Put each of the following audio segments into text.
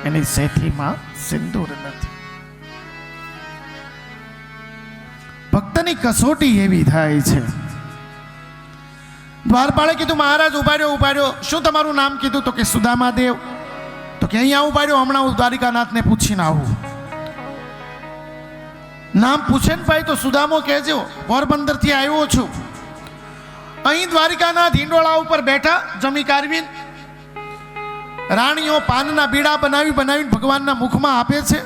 એની સેથીમાં સિંદૂર નથી. ભક્તની કસોટી એવી થાય છે. દ્વારપાળે કીધું, મહારાજ ઉભા રહ્યો. શું તમારું નામ કીધું? તો કે સુદામાદેવ. તો કે અહીંયા ઉભા રહ્યો, હમણાં હું દ્વારિકાનાથને પૂછીને આવું. નામ પૂછે ને ભાઈ તો સુદામો કહેજો, પોરબંદર થી આવ્યો છું. અહીં દ્વારિકાનાથ હિંડોળા ઉપર બેઠા જમી કારવીને રાણીઓ પાનના બીડા બનાવીને ભગવાનના મુખમાં આપે છે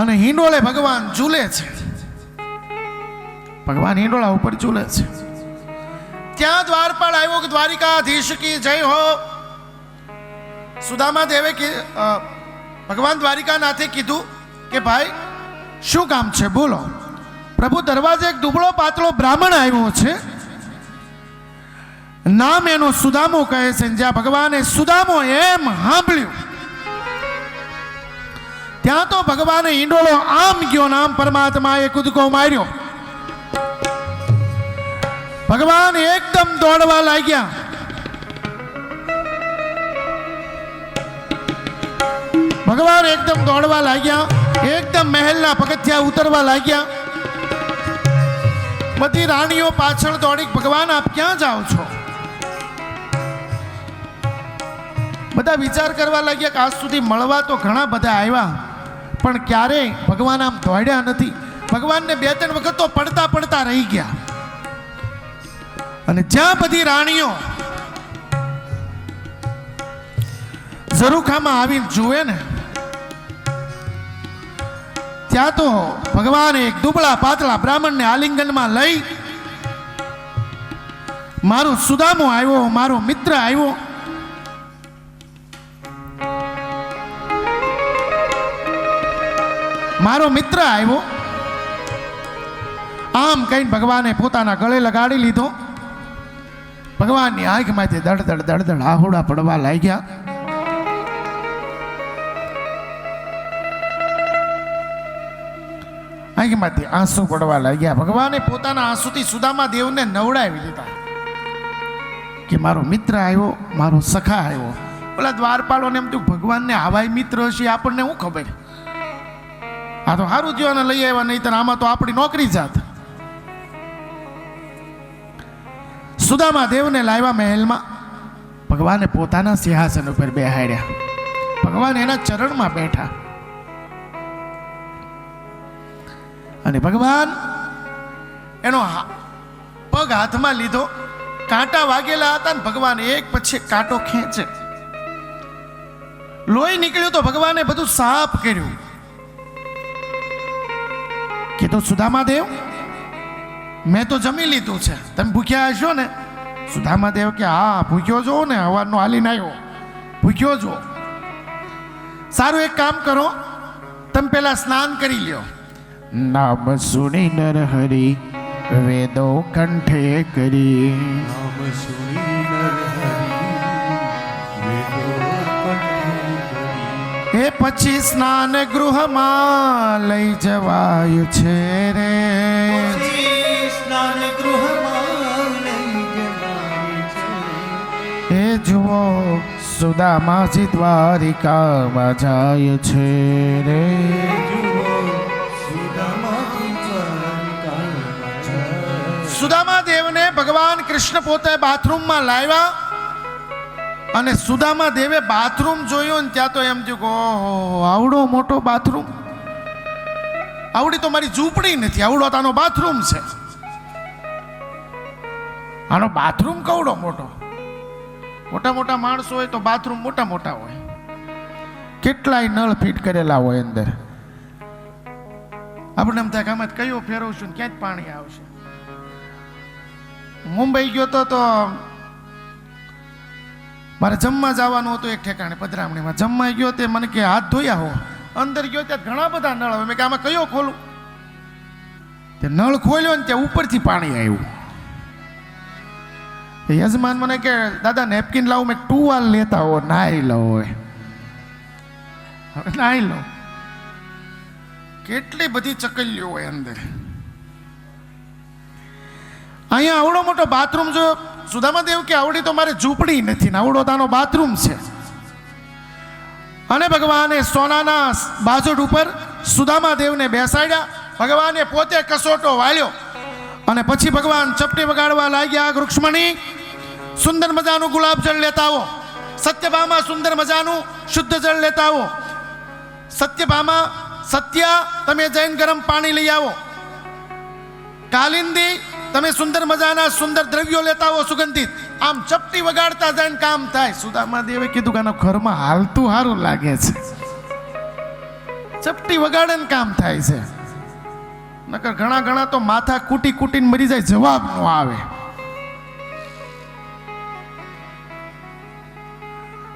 અને હિંડોળે ભગવાન ઝૂલે છે. ભગવાન હિંડોળા ઉપર ઝૂલે છે. ત્યાં દ્વારપાળ આવ્યો કે દ્વારિકાધીશ કી જય હો. સુદામા દેવે ભગવાન દ્વારિકાનાથે કીધું કે ભાઈ શું કામ છે બોલો. પ્રભુ, દરવાજે એક દુબળો પાતળો બ્રાહ્મણ આવ્યો છે, નામ એનો સુદામો કહે છે. જ્યાં ભગવાને સુદામો એમ સાંભળ્યું ત્યાં તો ભગવાને ઈંડોળો આમ ગયો, નામ પરમાત્માએ કૂદકો માર્યો. ભગવાન એકદમ દોડવા લાગ્યા. એકદમ મહેલના પગથિયા ઉતરવા લાગ્યા. બધી રાણીઓ પાછળ દોડી, ભગવાન આપ ક્યાં જાઓ છો? બધા વિચાર કરવા લાગ્યા કે આજ સુધી મળવા તો ઘણા બધા આવ્યા, પણ ક્યારેય ભગવાન આમ દોડ્યા નથી. ભગવાનને 2-3 વખત તો પડતા રહી ગયા. અને જ્યાં બધી રાણીઓ ઝરૂખામાં આવીને જુએ ને, ત્યાં તો ભગવાન એક દુબળા પાતળા બ્રાહ્મણને આલિંગનમાં લઈ, મારો સુદામો આવ્યો, મારો મિત્ર આવ્યો. આમ કહીને ભગવાને પોતાના ગળે લગાડી લીધો. ભગવાનની આંખમાંથી દડ આહુડા પડવા લાગ્યા. આંખમાંથી આંસુ પડવા લાગ્યા. ભગવાને પોતાના આંસુથી સુદામા દેવને નવડાવી દીધા કે મારો મિત્ર આવ્યો, મારો સખા આવ્યો. પેલા દ્વારપાળોને એમ થયું ભગવાનને આવાય મિત્ર હશે, આપણને શું ખબર? આ તો સારું થયું લઈ આવ્યા, નહીં તો આમાં તો આપણી નોકરી જાત. સુદામા દેવને લાવ્યા મહેલમાં. ભગવાને પોતાના સિંહાસન ઉપર બેહાડ્યા. ભગવાન એના ચરણમાં બેઠા અને ભગવાન એનો પગ હાથમાં લીધો. કાંટા વાગેલા હતા ને ભગવાન એક પછી એક કાંટો ખેંચે, લોહી નીકળ્યું તો ભગવાને બધું સાફ કર્યું. કીધું સુદામા દેવ, મેં તો જમી લીધું છે, તમે ભૂખ્યા હશો ને? સુદામા દેવ કે હા ભૂખ્યો છો ને, હવારનો હાલીને આવ્યો, ભૂખ્યો છો. સારું, એક કામ કરો, તમે પેલા સ્નાન કરી લ્યો. નામ સુની નર હરી વેદો કંઠે કરી. નામ સુની નર હરી વેદો કંઠે કરી. એ પછી સ્નાન ગૃહમાં લઈ જવાય છે રે. સ્નાન ગૃહમાં લઈ જવાય છે. એ જુઓ સુદામાજી દ્વારિકામાં જાય છે રે. સુદામા દેવને ભગવાન કૃષ્ણ પોતે બાથરૂમમાં લાવ્યા અને સુદામા દેવે બાથરૂમ જોયું ને ત્યાં તો એમ થયું કે ઓહો, આવડો મોટો બાથરૂમ. આવડી તો મારી ઝૂંપડી નથી, આવડો તાનો બાથરૂમ છે. આનો બાથરૂમ કવડો મોટો. મોટા માણસો હોય તો બાથરૂમ મોટા હોય, કેટલાય નળ ફિટ કરેલા હોય અંદર. આપણે એમ થાય કે આમાં કયો ફેરવશું ને ક્યાં જ પાણી આવશે. મુંબઈ ગયો તો મારે જમવા જવાનું હતું એક ઠેકાણે પધરામણીમાં. જમવા ગયો તે મને કે હાથ ધોયા હો. અંદર ગયો ત્યાં ઘણા બધા નળ હોય. મેં કે આમાં કયો ખોલું? તે નળ ખોલ્યો ને ત્યાં ઉપરથી પાણી આવ્યું. યજમાન મને કે દાદા નેપકિન લાવું. મેં ટુવાલ લેતા હો, નાહી લો. હોય નાહી લો. કેટલી બધી ચકલીઓ હોય અંદર. અહીંયા આવડો મોટો બાથરૂમ જો. સુદામા દેવ કે આવડી તો મારે ઝૂંપડી નથી ને આવડો તાનો બાથરૂમ છે. અને ભગવાને સોનાના બાજોટ ઉપર સુદામા દેવને બેસાડ્યા. ભગવાને પોતે કસોટો વાળ્યો અને પછી ભગવાન ચપટી વગાડવા લાગ્યા, રૂક્ષ્મણી સુંદર મજાનું ગુલાબ જળ લેતા આવો, સત્યભામા સુંદર મજાનું શુદ્ધ જળ લેતા આવો, સત્યભામા સત્યા તમે જૈન ગરમ પાણી લઈ આવો, કાલિંદી તમે સુંદર મજાના સુંદર દ્રવ્યો લેતા આવો સુગંધિત. આમ ચપટી વગાડતા જઈને કામ થાય. સુદામા દેવે કીધું કે આના ઘરમાં હાલતું સારું લાગે છે, ચપટી વગાડે ને કામ થાય છે. નકર ઘણા ઘણા તો માથા કૂટી કૂટીને મરી જાય, જવાબ નો આવે.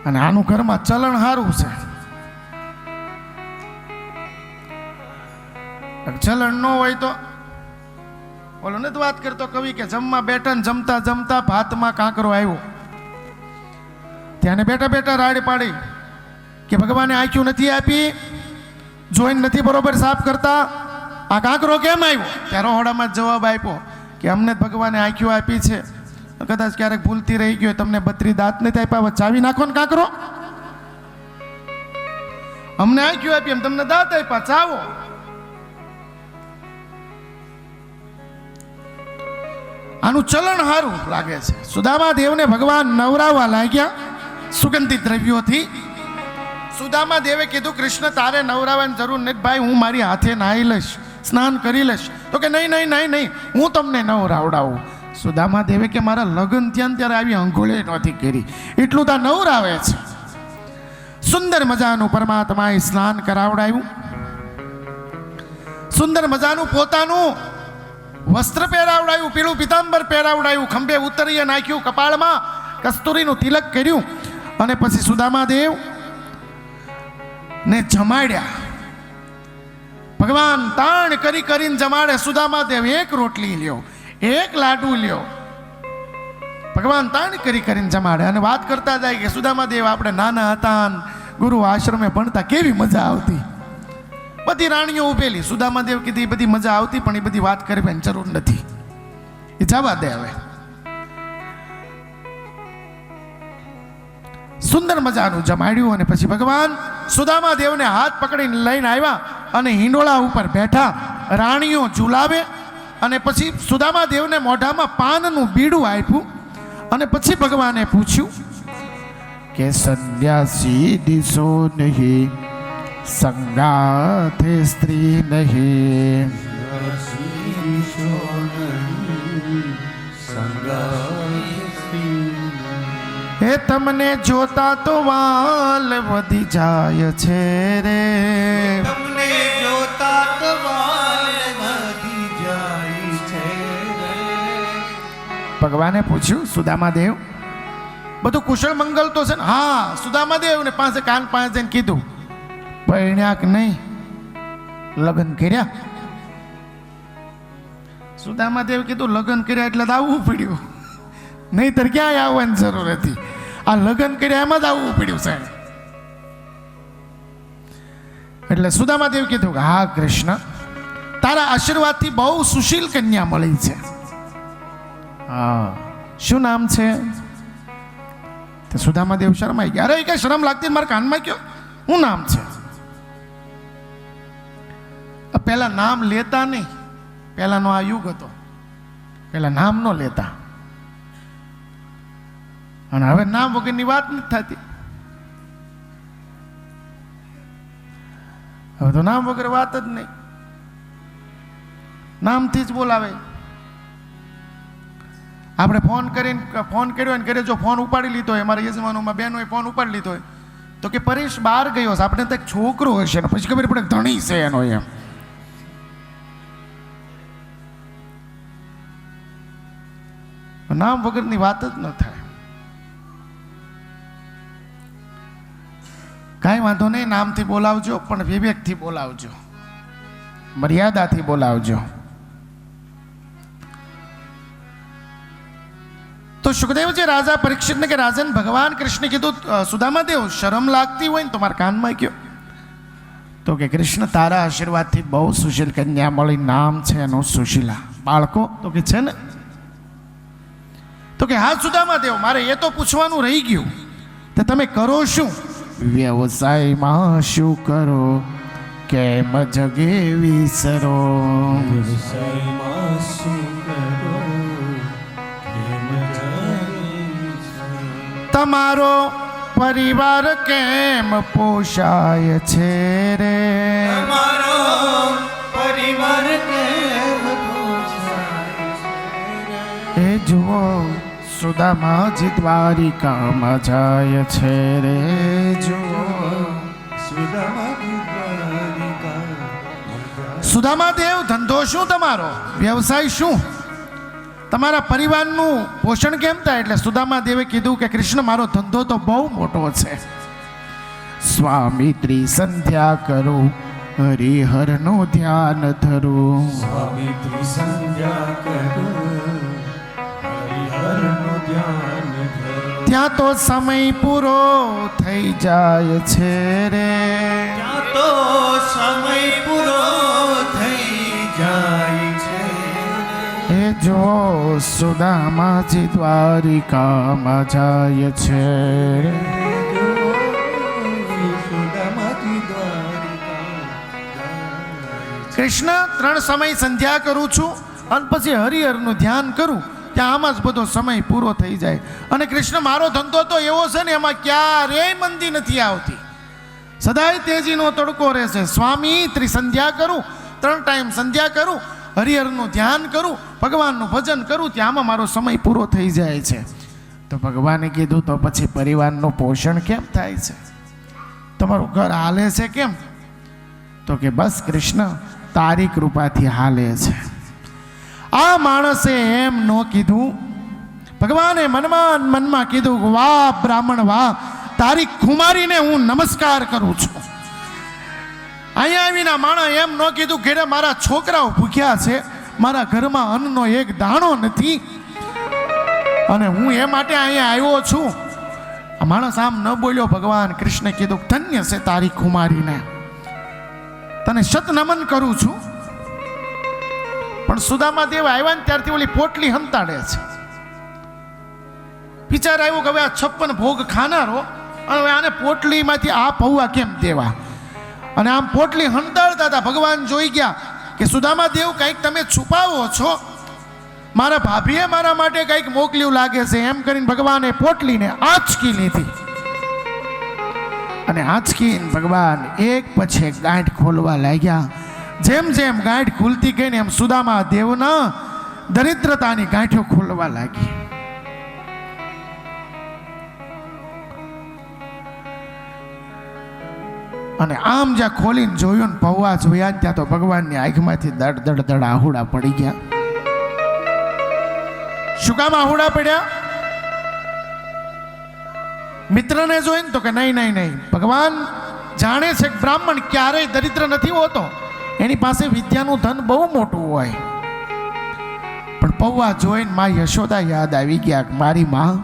અને આનું ઘરમાં ચલણ સારું છે. ચલણ ન હોય તો બોલો ને વાત કરતો કવિ કે જમવા બેઠા ને જમતા જમતા ભાતમાં કાંકરો આવ્યો. ત્યાં બેઠા બેઠા રાડ પાડી કે ભગવાને આંખ્યું નથી આપી, જોઈને નથી બરોબર સાફ કરતા, આ કાંકરો કેમ આવ્યો? ત્યારે હોડામાં જવાબ આપ્યો કે અમને ભગવાને આંખ્યું આપી છે, કદાચ ક્યારેક ભૂલતી રહી ગયો, તમને 32 દાંત નથી આપ્યા, ચાવી નાખો ને કાંકરો. અમને આંખ્યું આપી, એમ તમને દાંત આપ્યા, ચાવો. આનું ચલણ સારું લાગે છે. સુદામા દેવને ભગવાન નવરાવવા લાગ્યા સુગંધિત દ્રવ્યોથી. સુદામા દેવે કીધું કૃષ્ણ તારે નવરાવવાની જરૂર નથી ભાઈ, હું મારી હાથે નાહી લઈશ, સ્નાન કરી લઈશ. તો કે નહીં નહીં નહીં નહીં, હું તમને નવરાવડાવું. સુદામા દેવે કે મારા લગ્ન થયા ત્યારે આવી અંઘોળે નહોતી કરી, એટલું તો નવરાવે છે. સુંદર મજાનું પરમાત્માએ સ્નાન કરાવડાવ્યું, સુંદર મજાનું પોતાનું વસ્ત્ર પહેરાવડાયું, પીળું પિતાંબર પહેરાવડાયું, ખંભે ઉતરીએ નાખ્યું, કપાળમાં કસ્તુરીનું તિલક કર્યું અને પછી સુદામા દેવ ને જમાડ્યા. ભગવાન તાણ કરી કરીને જમાડે. સુદામા દેવ એક રોટલી લ્યો, એક લાડુ લ્યો, ભગવાન તાણ કરી કરીને જમાડે. અને વાત કરતા જાય કે સુદામા દેવ આપણે નાના હતા, ગુરુ આશ્રમે ભણતા, કેવી મજા આવતી. બધી રાણીઓ ઉભેલી. સુદામા દેવ કીધી બધી મજા આવતી, પણ એ બધી વાત કરવાની જરૂર નથી, એ જવા દે. હવે સુંદર મજાનું જમાડ્યું અને પછી ભગવાન સુદામા દેવને હાથ પકડીને લઈને આવ્યા અને હિંડોળા ઉપર બેઠા. રાણીઓ ઝુલાવે અને પછી સુદામા દેવને મોઢામાં પાનનું બીડું આપ્યું અને પછી ભગવાને પૂછ્યું કે સંન્યાસી દિશો નહીં, સંગાથે સ્ત્રી નહીં, એ તમને જોતા તો વાલ વધી જાય છે રે, તમને જોતા તો વાલ વધી જાય છે રે. ભગવાને પૂછ્યું સુદામા દેવ બધું કુશળ મંગલ તો છે ને? હા. સુદામા દેવ ને પાસે કાન પાસે જઈને કીધું પરણ્યા કે નહીં, લગ્ન કર્યા? સુદામા દેવ કીધું લગ્ન કર્યા એટલે તો આવવું પડ્યું, નહીતર ક્યાંય આવવાની જરૂર હતી. આ લગ્ન કર્યા એમાં જ આવવું પડ્યું સાહેબ. એટલે સુદામા દેવ કીધું કે હા કૃષ્ણ, તારા આશીર્વાદથી બહુ સુશીલ કન્યા મળી છે. હા, શું નામ છે? સુદામા દેવ શરમાઈ ગયા. અરે કઈ શરમ લાગતી મારા કાનમાં કયો, શું નામ છે? પહેલા નામ લેતા નહીં, પહેલાનો આ યુગ હતો, પહેલા નામ નો લેતા. અને હવે નામ વગરની વાત નથી થતી. હવે તો નામ વગર વાત જ નહીં, નામથી જ બોલાવે. આપણે ફોન કર્યો ને ઘરે જો ફોન ઉપાડી લીધો હોય, અમારા યજમાનોમાં બહેનોએ ફોન ઉપાડી લીધો હોય તો કે પરેશ બહાર ગયો છે, આપણે તો એક છોકરો હશે ને પછી ખબર પડે ધણી છે એનો. એમ નામ વગરની વાત જ ન થાય. કાંઈ વાંધો નહીં, નામથી બોલાવજો પણ વિવેકથી બોલાવજો, મર્યાદાથી બોલાવજો. તો સુખદેવજી રાજા પરીક્ષિતને કે રાજન ભગવાન કૃષ્ણ કીધું સુદામા દેવ શરમ લાગતી હોય ને તો મારા કાનમાં કયો તો કે કૃષ્ણ તારા આશીર્વાદથી બહુ સુશીલ કન્યા મળી, નામ છે એનું સુશીલા. બાળકો તો કે છે ને? તો કે હા સુદામા દેવ, મારે એ તો પૂછવાનું રહી ગયું, તો તમે કરો શું? વ્યવસાયમાં શું કરો કેમ જગે વિસરો. વ્યવસાયમાં શું કરો કેમ જાણીશું. તમારો પરિવાર કેમ પોષાય છે રે. તમારો પરિવાર કેમ પોષાય છે? એ જુઓ સુદામાજી દ્વારિકામાં જાય છે રે. જુઓ સુદામા દેવ, ધંધો શું તમારો, વ્યવસાય શું, તમારા પરિવારનું પોષણ કેમ થાય? એટલે સુદામા દેવે કીધું કે કૃષ્ણ મારો ધંધો તો બહુ મોટો છે. સ્વામી ત્રિસંધ્યા કરું હરિહરનું ધ્યાન ધરું. સ્વામી ત્રિસંધ્યા કરું હરિહરનું ધ્યાન ધરું. ત્યાં તો સમય પૂરો થઈ જાય છે રે. ત્યાં તો સમય પૂરો થઈ જાય છે. એ જો સુદામાજી દ્વારિકામાં જાય છે. કૃષ્ણ 3 સમય સંધ્યા કરું છું અને પછી હરિહરનું ધ્યાન કરું, ત્યાં આમાં જ બધો સમય પૂરો થઈ જાય. અને કૃષ્ણ મારો ધંધો તો એવો છે ને એમાં ક્યારેય મંદી નથી આવતી, સદાય તેજીનો તડકો રહેશે. સ્વામી ત્રિસંધ્યા કરું, 3 ટાઈમ સંધ્યા કરું, હરિહરનું ધ્યાન કરું, ભગવાનનું ભજન કરું, ત્યાં આમાં મારો સમય પૂરો થઈ જાય છે. તો ભગવાને કીધું તો પછી પરિવારનું પોષણ કેમ થાય છે, તમારું ઘર હાલે છે કેમ? તો કે બસ કૃષ્ણ તારી કૃપાથી હાલે છે. આ માણસે એમ ન કીધું, ભગવાને મનમાં કીધું વાહ બ્રાહ્મણ વાહ, તારી કુમારીને હું નમસ્કાર કરું છું. અહીંયા આવીને માણસ એમ ન કીધું કે મારા છોકરાઓ ભૂખ્યા છે, મારા ઘરમાં અન્નનો એક દાણો નથી અને હું એ માટે અહીંયા આવ્યો છું. આ માણસ આમ ન બોલ્યો. ભગવાન કૃષ્ણે કીધું ધન્ય છે તારી કુમારીને, તને શત નમન કરું છું. પણ સુદામા દેવ આવ્યા ને ત્યારથી ઓલી પોટલી હંતાડે છે. વિચાર આવ્યો કે હવે આ 56 ભોગ ખાનારો અને હવે આને પોટલીમાંથી આ પૌવા કેમ દેવા. અને આમ પોટલી હંતાડતા હતા. ભગવાન જોઈ ગયા કે સુદામા દેવ કંઈક તમે છુપાવો છો, મારા ભાભીએ મારા માટે કંઈક મોકલ્યું લાગે છે. એમ કરીને ભગવાને પોટલીને આંચકી લીધી અને આંચકીને ભગવાન એક પછી એક ગાંઠ ખોલવા લાગ્યા. જેમ જેમ ગાંઠ ખુલતી ગઈ ને એમ સુદામા દેવના દરિદ્રતાની ગાંઠો ખોલવા લાગી. અને આમ જ્યાં ખોલીને જોયું ને પૌવા જોયા ને ત્યાં તો ભગવાનની આંખમાંથી દડ દડ દડ આહુડા પડી ગયા. શું કામ આહુડા પડ્યા? મિત્રને જોઈને તો કે નહીં, ભગવાન જાણે છે કે બ્રાહ્મણ ક્યારેય દરિદ્ર નથી હોતો, એની પાસે વિદ્યાનું ધન બહુ મોટું હોય. પણ પૌવા જોઈને માં યશોદા યાદ આવી ગયા. મારી માં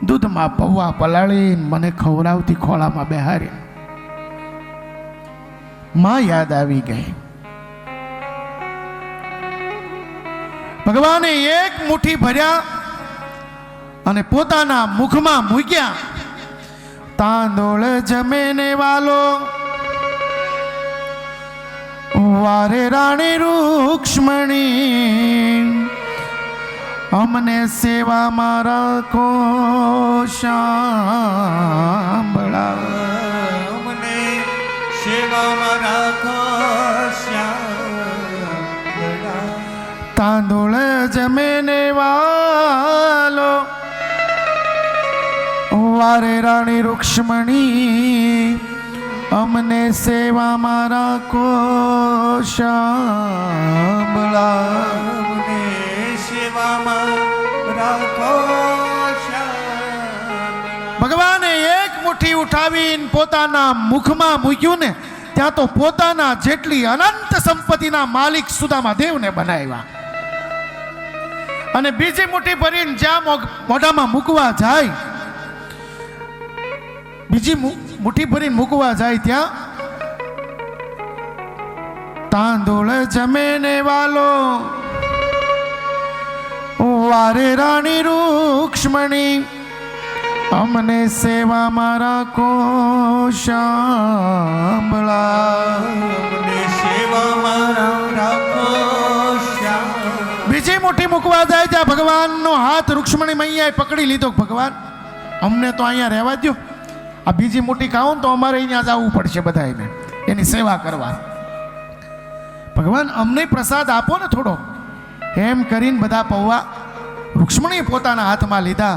દૂધમાં પૌવા પલાળીને મને ખવડાવતી, ખોળામાં બેહારી. માં યાદ આવી ગઈ. ભગવાને એક મુઠ્ઠી ભર્યા અને પોતાના મુખમાં મૂક્યા. તાંદોળ જમે ને વાલો વારે રાણી રૂક્ષ્મણી, અમને સેવામાં રાખો શાંભળા. અમને સેવામાં રાખો શ્યામ. તાંદોળ જમે ને વાલો વારે રાણી રૂક્ષ્મણી, અમને સેવામાં રાખો શાંભળા. અમને સેવામાં રાખો શ્યામ. ભગવાને એક મુઠ્ઠી ઉઠાવીને પોતાના મુખમાં મૂક્યું ને ત્યાં તો પોતાના જેટલી અનંત સંપત્તિના માલિક સુદામા દેવને બનાવ્યા. અને બીજી મુઠ્ઠી ભરીને જ્યાં મોઢામાં મૂકવા જાય, બીજી મુઠ્ઠી ભરીને મૂકવા જાય ત્યાં તાંદોળ જમે ને વાલો વારે રાણી રૂક્ષ્મણી, અમને સેવામાં રાખો શાંભળા. અમને સેવામાં રાખો શ્યામ. બીજી મુઠ્ઠી મૂકવા જાય ત્યાં ભગવાનનો હાથ રૂક્ષ્મણી મૈયાએ પકડી લીધો. ભગવાન અમને તો અહીંયા રહેવા દો, આ બીજી મુઠ્ઠી ખાવું તો અમારે અહીંયા જવું પડશે બધાને એની સેવા કરવા. ભગવાન અમને પ્રસાદ આપો ને થોડો, એમ કરીને બધા પૌવા રૂક્ષ્મણીએ પોતાના હાથમાં લીધા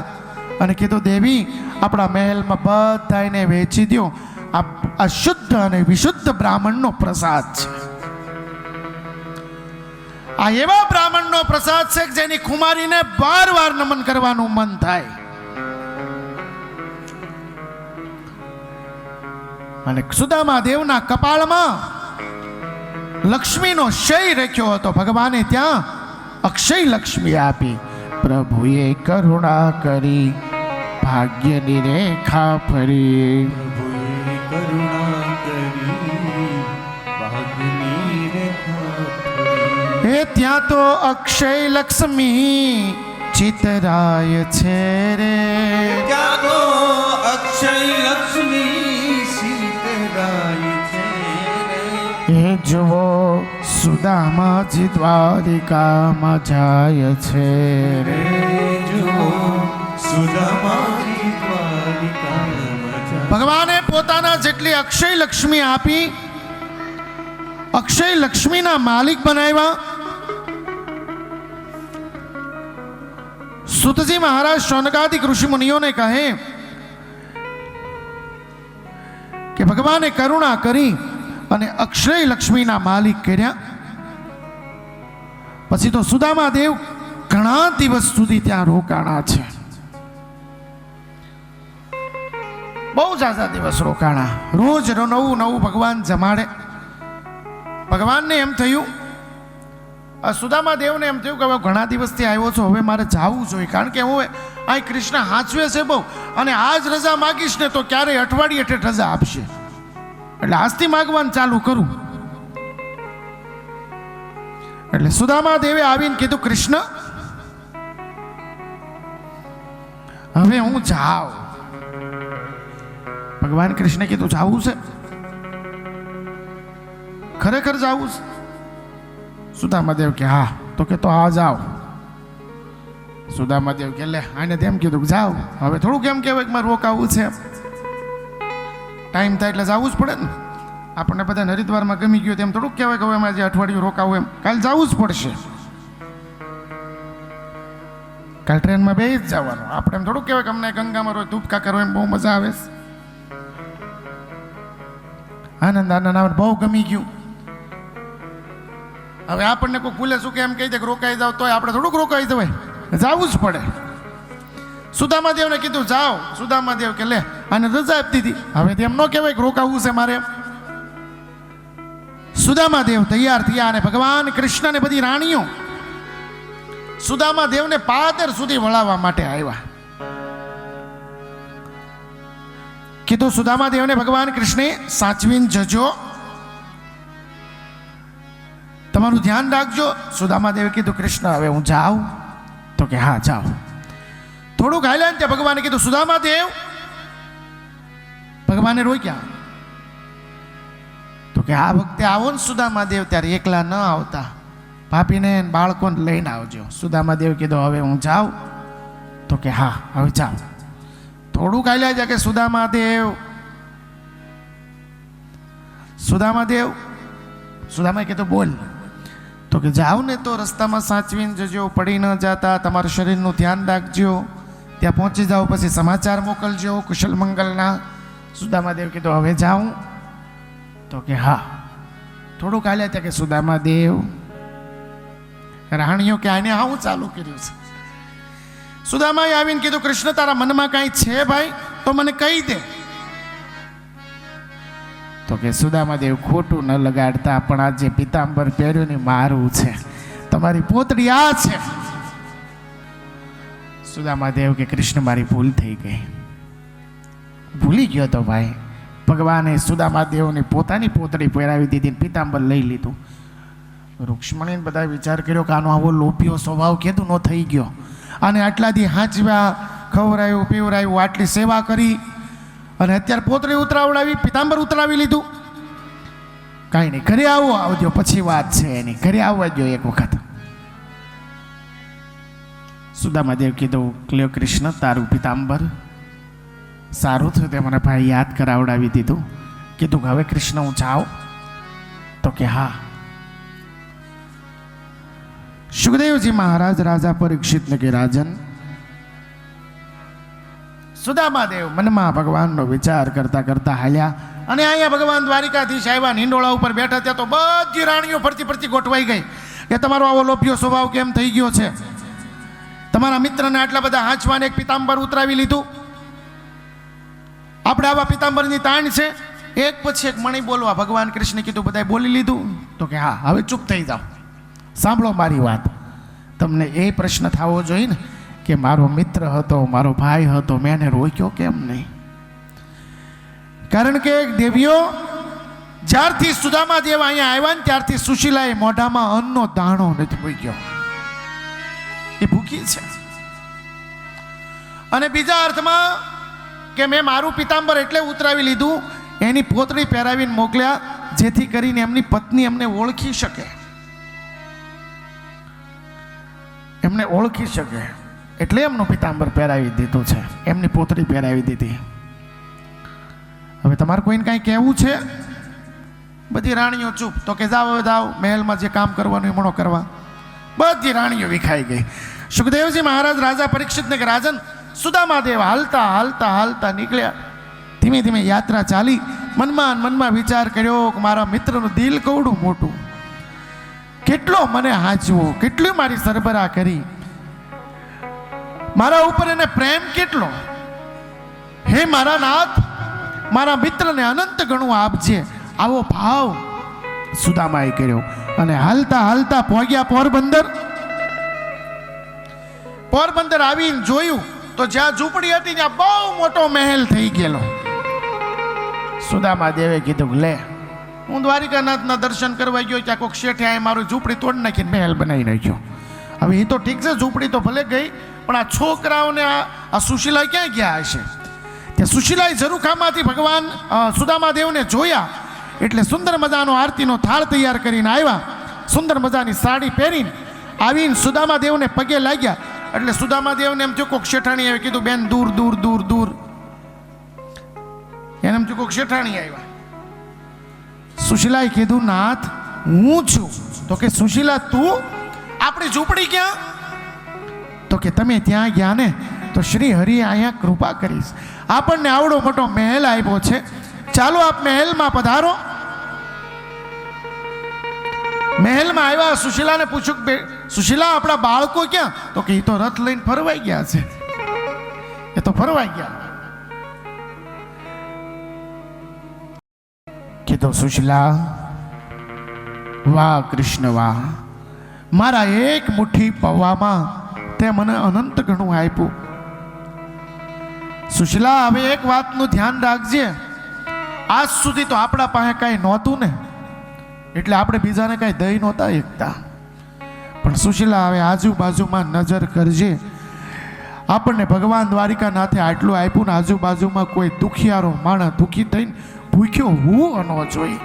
અને કીધું દેવી આપણા મહેલમાં બધાને વેચી દો, આ શુદ્ધ અને વિશુદ્ધ બ્રાહ્મણનો પ્રસાદ છે. આ એવા બ્રાહ્મણનો પ્રસાદ છે કે જેની કુમારીને બાર નમન કરવાનું મન થાય. અને સુદામા દેવના કપાળમાં લક્ષ્મીનો શય રાખ્યો હતો. ભગવાને ત્યાં અક્ષય લક્ષ્મી આપી. પ્રભુએ કરુણા કરી ભાગ્યની રેખા ફરી. પ્રભુએ કરુણા કરી ભાગ્યની રેખા ફરી. એ ત્યાં તો અક્ષય લક્ષ્મી ચિતરાય છે રે. ત્યાં તો અક્ષય લક્ષ્મી સીતરાય છે રે. એ જુઓ સુદામાજી દ્વારિકામાં જાય છે રે. જુઓ સુદામાજી દ્વારિકામાં જાય. ભગવાને પોતાના જેટલી અક્ષય લક્ષ્મી આપી, અક્ષય લક્ષ્મીના માલિક બનાવ્યા. સુતજી મહારાજ શૌનકાદિક ઋષિ મુનિઓને કહે કે ભગવાને કરુણા કરી અને અક્ષય લક્ષ્મીના માલિક કર્યા. પછી તો સુદામા દેવ ઘણા દિવસ સુધી ત્યાં રોકાણા છે. બહુ ઝાઝા દિવસ રોકાણા. રોજ નવું નવું ભગવાન જમાડે. ભગવાનને એમ થયું, સુદામા દેવને એમ થયું કે હવે ઘણા દિવસથી આવ્યો છો, હવે મારે જવું જોઈએ, કારણ કે હું અહીં કૃષ્ણ હાચવે છે બહુ, અને આજ રજા માગીશ ને તો ક્યારેય અઠવાડિયે ઠેઠ રજા આપશે, એટલે આજથી માગવાનું ચાલુ કરું. એટલે સુદામા દેવે આવીને કીધું, કૃષ્ણ હવે હું જાઉં. ભગવાન કૃષ્ણે કીધું, જાવું છે? ખરેખર જાવું છે? સુદામા દેવ કે હા. તો કે તો આ જાઓ. સુદામા દેવ કે લે, આને તેમ કીધું કે જાઓ, હવે થોડુંક એમ કહેવાય કે મારે રોકાવું છે. ટાઈમ થાય એટલે જવું જ પડે ને. આપણને બધા હરિદ્વારમાં ગમી ગયું તેમ થોડુંક કહેવાય કે હવે મારે અઠવાડિયું રોકાવું, એમ કાલે જવું જ પડશે. કાલે ટ્રેનમાં બે જ જવાનું. આપણે એમ થોડુંક કહેવાય કે અમને ગંગામાં રોજ ધૂપકા કરો, એમ બહુ મજા આવે છે. આનંદ આવે, બહુ ગમી ગયું. હવે આપણને કોઈ ભૂલે શું કે એમ કહી દે કે રોકાઈ જાવ, તોય આપણે થોડુંક રોકાઈ જવાય, જવું જ પડે. સુદામા દેવને કીધું જાઓ. સુદામા દેવ કે લે, આને રજા આપી દીધી, હવે તેમ ન કહેવાય કે રોકાવું છે મારે. સુદામા દેવ તૈયાર થયા અને ભગવાન કૃષ્ણ ને બધી રાણીઓ સુદામા દેવને પાદર સુધી વળાવવા માટે આવ્યા. કીધું સુદામા દેવને ભગવાન કૃષ્ણે સાચવીને જજો, તમારું ધ્યાન રાખજો. સુદામા દેવે કીધું, કૃષ્ણ હવે હું જાઉં? તો કે હા જાઓ. થોડુંક હાલ્યા ને ત્યાં ભગવાને કીધું, સુદામા દેવ. ભગવાને રોક્યા. તો કે આ વખતે આવો ને સુદામા દેવ, ત્યારે એકલા ન આવતા, ભાભીને બાળકોને લઈને આવજો. સુદામા દેવ કીધું, હવે હું જાઉં? તો કે હા હવે જાઓ. થોડુંક હાલ્યા જાય કે સુદામા દેવ. સુદામાએ કીધું બોલ. તો કે જાઓ ને તો રસ્તામાં સાચવીને જજો, પડી ન જાતા, તમારા શરીરનું ધ્યાન રાખજો, ત્યાં પહોંચી જાઓ પછી સમાચાર મોકલજો કુશલ મંગલના. સુદામા દેવ કીધું, હવે જાઉં? તો કે હા. થોડુંક હાલ્યા ત્યાં કે સુદામા દેવ. રાણીઓ કે આને આવું ચાલુ કર્યું છે. સુદામાએ આવીને કીધું, કૃષ્ણ તારા મનમાં કાંઈ છે ભાઈ તો મને કહી દે. તો કે સુદામા દેવ ખોટું ન લગાડતા, પણ આ જે પિતાંબર પહેર્યું ને મારું છે, તમારી પોતડી આ છે. સુદામા દેવ કે કૃષ્ણ મારી ભૂલ થઈ ગઈ, ભૂલી ગયો તો ભાઈ. ભગવાને સુદામા દેવને પોતાની પોતડી પહેરાવી દીધી, પિતાંબર લઈ લીધું. રૂક્ષ્મણીને બધા વિચાર કર્યો કે આનો આવો લોભીઓ સ્વભાવ કેતું ન થઈ ગયો, અને આટલા દી હાંચવ્યા, ખવરાયું પીવરાયું, આટલી સેવા કરી અને અત્યારે પોતરી ઉતરાવડાવી, પિતાંબર ઉતરાવી લીધું. કાંઈ નહીં, ઘરે આવજો, પછી વાત છે એની. ઘરે આવવા દો એક વખત. સુદામાદેવ કીધું, લ્યો કૃષ્ણ, તારું પિતાંબર સારું થયું, તે મને ભાઈ યાદ કરાવડાવી દીધું. કીધું કે હવે કૃષ્ણ હું જાઉં? તો કે હા. સુખદેવજી મહારાજ રાજા પરીક્ષિતને કે રાજન, સુદામાદેવ મનમાં ભગવાનનો વિચાર કરતા કરતા હાલ્યા અને અહીંયા ભગવાન દ્વારિકાધીશ આવ્યા. હિંડોળા ઉપર બેઠા ત્યાં તો બધી રાણીઓ ફરતી ફરતી ગોઠવાઈ ગઈ કે તમારો આવો લોભ્યો સ્વભાવ કેમ થઈ ગયો છે? તમારા મિત્રને આટલા બધા હાંચવાને એક પિતાંબર ઉતરાવી લીધું. આપણે આવા પિતાંબરની તાણ છે. એક પછી એક મણી બોલવા ભગવાન કૃષ્ણે કીધું, બધાય બોલી લીધું? તો કે હા, હવે ચૂપ થઈ જાઓ, સાંભળો મારી વાત. તમને એ પ્રશ્ન થવો જોઈએ ને કે મારો મિત્ર હતો, મારો ભાઈ હતો, મેં એને રોક્યો કેમ નહીં? કારણ કે દેવીઓ, જ્યારથી સુદામા દેવ અહીંયા આવ્યા ને ત્યારથી સુશીલાએ મોઢામાં અન્નનો દાણો નથી મૂક્યો. એ ભૂખી છે. અને બીજા અર્થમાં કે મેં મારું પિતાંબર એટલે ઉતરાવી લીધું, એની પોતળી પહેરાવીને મોકલ્યા જેથી કરીને એમની પત્ની એમને ઓળખી શકે, એમને ઓળખી શકે. એટલે એમનું પિતાંબર પહેરાવી દીધું છે, એમની પોતળી પહેરાવી દીધી. હવે તમારે કોઈને કાંઈ કહેવું છે? બધી રાણીઓ ચૂપ. તો કે જાઓ, હવે જાઓ, મહેલમાં જે કામ કરવાનું એ મણો કરવા. બધી રાણીઓ વિખાઈ ગઈ. સુખદેવજી મહારાજ રાજા પરીક્ષિતને કે રાજન, સુદામાદેવ હાલતા હાલતા હાલતા નીકળ્યા. ધીમે ધીમે યાત્રા ચાલી. મનમાં વિચાર કર્યો કે મારા મિત્રનું દિલ કવડું મોટું, કેટલો મને હાંચવો, કેટલી મારી સરબરાહ કરી, મારા ઉપર એને પ્રેમ કેટલો. હે મારા નાથ, મારા મિત્રને અનંત ગણું આપજે. આવો ભાવ સુદામાએ કર્યો. અને હાલતા હાલતા પહોંચ્યા પોરબંદર. પોરબંદર આવીને જોયું તો જ્યાં ઝૂંપડી હતી ત્યાં બહુ મોટો મહેલ થઈ ગયેલો. સુદામા દેવે કીધું, લે, હું દ્વારિકાનાથના દર્શન કરવા ગયો, ત્યાં કોઈક શેઠે આ મારું ઝૂંપડી તોડી નાખીને મહેલ બનાવી નાખ્યો. હવે એ તો ઠીક છે, ઝૂંપડી તો ભલે ગઈ, પણ આ છોકરાઓને આ સુશીલા ક્યાં ગયા હશે? ત્યાં સુશીલાએ ઝરૂખામાંથી ભગવાન સુદામા દેવને જોયા એટલે સુંદર મજાનો આરતીનો થાળ તૈયાર કરીને આવ્યા. સુંદર મજાની સાડી પહેરીને આવીને સુદામા દેવને પગે લાગ્યા. એટલે સુદામા દેવને એમ થયું કોક શેઠાણી આવે. કીધું, બેન દૂર દૂર દૂર દૂર. એને એમ થયું કોક શેઠાણી આવ્યા. સુશીલાએ કીધું, નાથ હું છું. તો કે સુશીલા તું? આપણી ઝૂંપડી ક્યાં? તો કે તમે ત્યાં ગયા ને તો શ્રી હરિએ અહીંયા કૃપા કરીશ. આપણને આવડો મોટો મહેલ આપ્યો છે, ચાલો આપ મહેલમાં પધારો. મહેલમાં આવ્યા. સુશીલાને પૂછ્યું કે સુશીલા, આપણા બાળકો ક્યાં? તો કે એ તો રથ લઈને ફરવાઈ ગયા છે, એ તો ફરવાઈ ગયા. કીધું, સુશીલા, વાહ કૃષ્ણ વાહ, મારા એક મુઠ્ઠી પૌવામાં તે મને અનંત ઘણું આપ્યું. સુશીલા, હવે એક વાતનું ધ્યાન રાખજે, આજ સુધી તો આપણા પાસે કાંઈ નહોતું ને, એટલે આપણે બીજાને કાંઈ દઈ નહોતા એકતા. પણ સુશીલા, હવે આજુબાજુમાં નજર કરજે. આપણને ભગવાન દ્વારિકાનાથે આટલું આપ્યું ને આજુબાજુમાં કોઈ દુખિયારો માણસ દુઃખી થઈને ભૂખ્યો હોવો ન જોઈએ,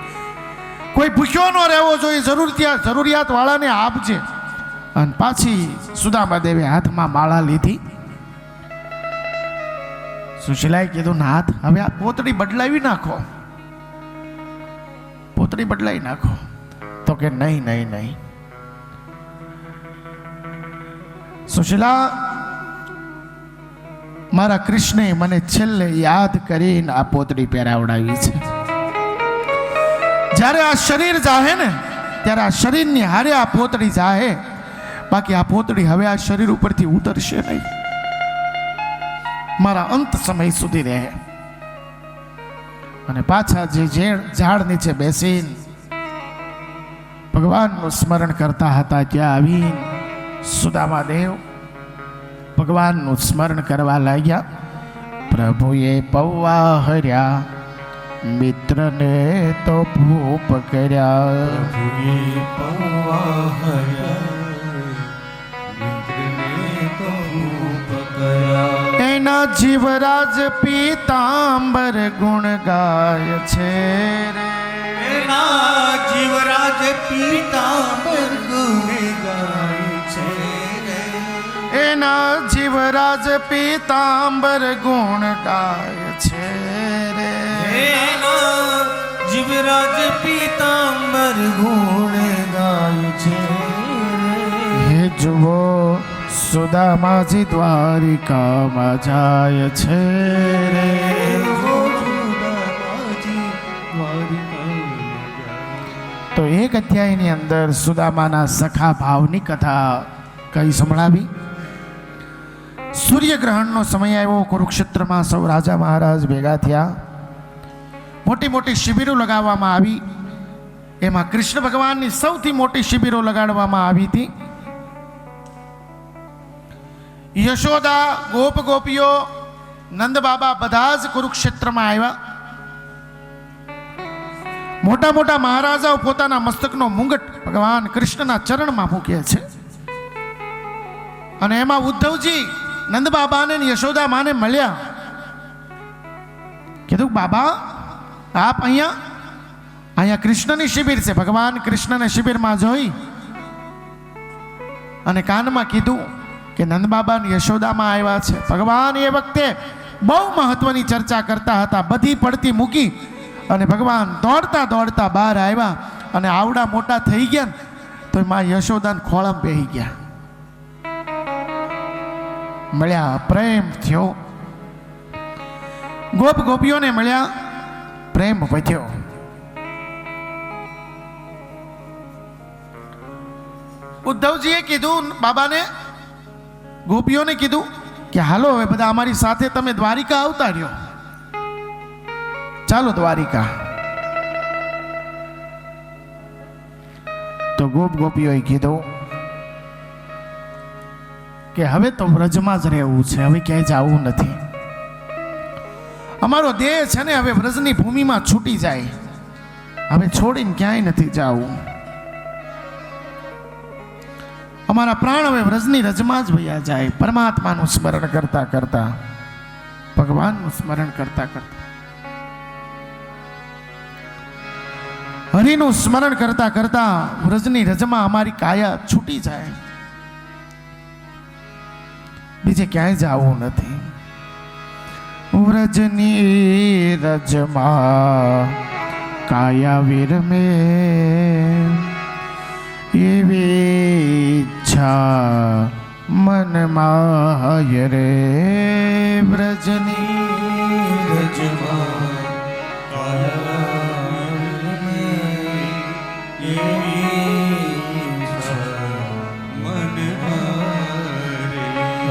કોઈ ભૂખ્યો ન રહેવો જોઈએ. જરૂરિયાત વાળાને આપજે. અને પાછી સુદામા દેવે હાથમાં માળા લીધી. સુશીલાએ કીધું, નાથ હવે આ પોતળી બદલાવી નાખો, પોતળી બદલાવી નાખો. તો કે નહીં નહીં નહીં સુશીલા, મારા કૃષ્ણે મને છેલ્લે યાદ કરીને આ પોતળી પહેરાવડાવી છે. જ્યારે આ શરીર જાહે ને ત્યારે આ શરીરની હારે આ પોતળી જાહે, બાકી આ પોતળી હવે આ શરીર ઉપરથી ઉતરશે નહીં, મારા અંત સમય સુધી રહે. અને પાછા જે ઝાડ નીચે બેસીને ભગવાનનું સ્મરણ કરતા હતા ત્યાં આવીને સુદામા દેવ ભગવાનનું સ્મરણ કરવા લાગ્યા. પ્રભુએ પૌવા હર્યા, મિત્રને તો ભૂપ કર્યા. પ્રભુએ પૌવા હર્યા, મિત્રને તો ભૂપ કર્યા. જીવરાજ પીતાંબર ગુણ ગાય છે રે. એના જીવરાજ પીતાંબર ગુણ ગાય છે રે. એના જીવરાજ પીતાંબર ગુણ ગાય છે રે. એના જીવરાજ પીતાંબર ગુણ ગાય છે રે. હે જુઓ સુદામાજી દ્વારિકામાં જાય છે રે. તો એક અધ્યાયની અંદર સુદામાના સખા ભાવની કથા કઈ સંભળાવી. સૂર્યગ્રહણનો સમય આવ્યો. કુરુક્ષેત્રમાં સૌ રાજા મહારાજ ભેગા થયા. મોટી મોટી શિબિરો લગાવવામાં આવી. એમાં કૃષ્ણ ભગવાનની સૌથી મોટી શિબિરો લગાડવામાં આવી હતી. યશોદા, ગોપ ગોપીઓ, નંદ બાબા બધા જ કુરુક્ષેત્રમાં આવ્યા. મોટા મોટા મહારાજાઓ પોતાના મસ્તકનો મુંગટ ભગવાન કૃષ્ણના ચરણમાં મૂકે છે. અને એમાં ઉદ્ધવજી નંદ બાબાને અને યશોદા માને મળ્યા. કીધું બાબા આપ અહીંયા કૃષ્ણની શિબિર છે. ભગવાન કૃષ્ણને શિબિરમાં જોઈ અને કાનમાં કીધું કે નંદ બાબા અને યશોદામાં આવ્યા છે. ભગવાન એ વખતે બહુ મહત્વની ચર્ચા કરતા હતા. બધી પડતી મૂકી અને ભગવાન દોડતા દોડતા બહાર આવ્યા અને આવડા મોટા થઈ ગયા ને તો માં યશોદાને ખોળામાં બેહી ગયા. મળ્યા, પ્રેમ થયો. ગોપ ગોપીઓને મળ્યા, પ્રેમ વધ્યો. ઉદ્ધવજીએ કીધું બાબાને, ગોપીઓને કીધું કે હાલો હવે બધા અમારી સાથે તમે દ્વારિકા આવતા રહ્યો. ચાલો દ્વારિકા. તો ગોપ ગોપીઓએ કીધું કે હવે તો વ્રજમાં જ રહેવું છે, હવે ક્યાંય જવું નથી. અમારો દેહ છે ને હવે વ્રજની ભૂમિમાં છૂટી જાય, હવે છોડીને ક્યાંય નથી જવું. અમારા પ્રાણ હવે વ્રજની રજમાં જ વયા જાય. પરમાત્માનું સ્મરણ કરતા કરતા, ભગવાનનું સ્મરણ કરતા કરતા, હરિનું સ્મરણ કરતા કરતા વ્રજની રજમાં અમારી કાયા છૂટી જાય, બીજે ક્યાંય જવું નથી. વ્રજની રજમાં કાયા વિરમે એવી ઈચ્છા મનમાં રે. વ્રજની રજમાં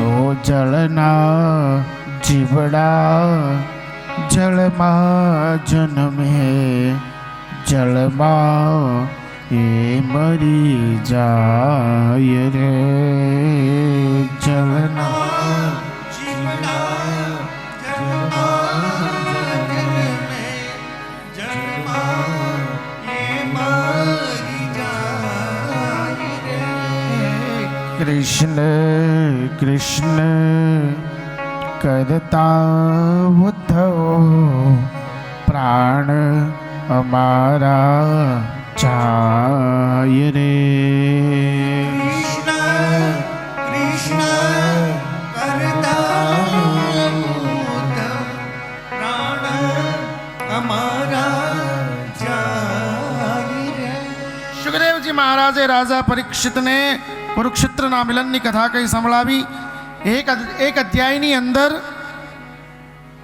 ઓ જળના જીવડા જળમાં જન્મે, જળમાં એ મરી જાય રે. જળના કૃષ્ણ કૃષ્ણ કરતા ઉદ્ધવ પ્રાણ અમારા જાય રે. સુખદેવજી મહારાજે રાજા પરીક્ષિતને કુરુક્ષેત્રના મિલનની કથા કઈ સંભળાવી. એક અધ્યાયની અંદર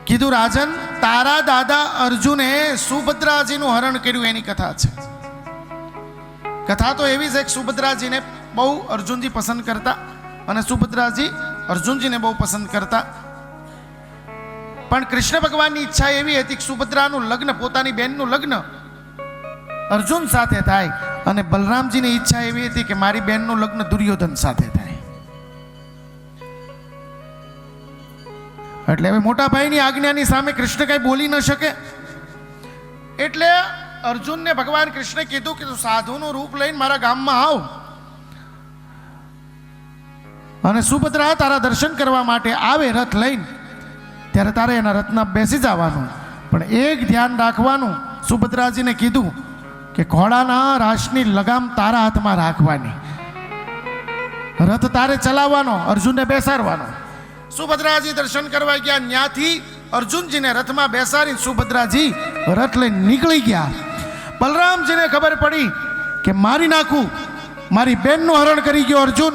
કીધું રાજન તારા દાદા અર્જુને સુભદ્રાજીનું હરણ કર્યું એની કથા છે. કથા તો એવી છે કે સુભદ્રાજીને બહુ અર્જુનજી પસંદ કરતા અને સુભદ્રાજી અર્જુનજીને બહુ પસંદ કરતા. પણ કૃષ્ણ ભગવાનની ઈચ્છા એવી હતી કે સુભદ્રાનું લગ્ન, પોતાની બહેનનું લગ્ન અર્જુન સાથે થાય અને બલરામજીની ઈચ્છા એવી હતી કે મારી બહેનનું લગ્ન દુર્યોધન સાથે થાય. એટલે હવે મોટા ભાઈની આજ્ઞાની સામે કૃષ્ણ કઈ બોલી ન શકે. એટલે અર્જુનને ભગવાન કૃષ્ણે કીધું કે તું સાધુનું રૂપ લઈને મારા ગામમાં આવ અને સુભદ્રા તારા દર્શન કરવા માટે આવે રથ લઈને ત્યારે તારે એના રથમાં બેસી જવાનું. પણ એક ધ્યાન રાખવાનું, સુભદ્રાજીને કીધું કે ઘોડાના રાશની લગામ તારા હાથમાં રાખવાની, રથ તારે ચલાવવાનો, અર્જુનને બેસાડવાનો. સુભદ્રાજી દર્શન કરવા ગયા, ત્યાંથી અર્જુનજીને રથમાં બેસાડી સુભદ્રાજી રથ લઈને નીકળી ગયા. બલરામજીને ખબર પડી કે મારી નાખું, મારી બેનનું હરણ કરી ગયો અર્જુન.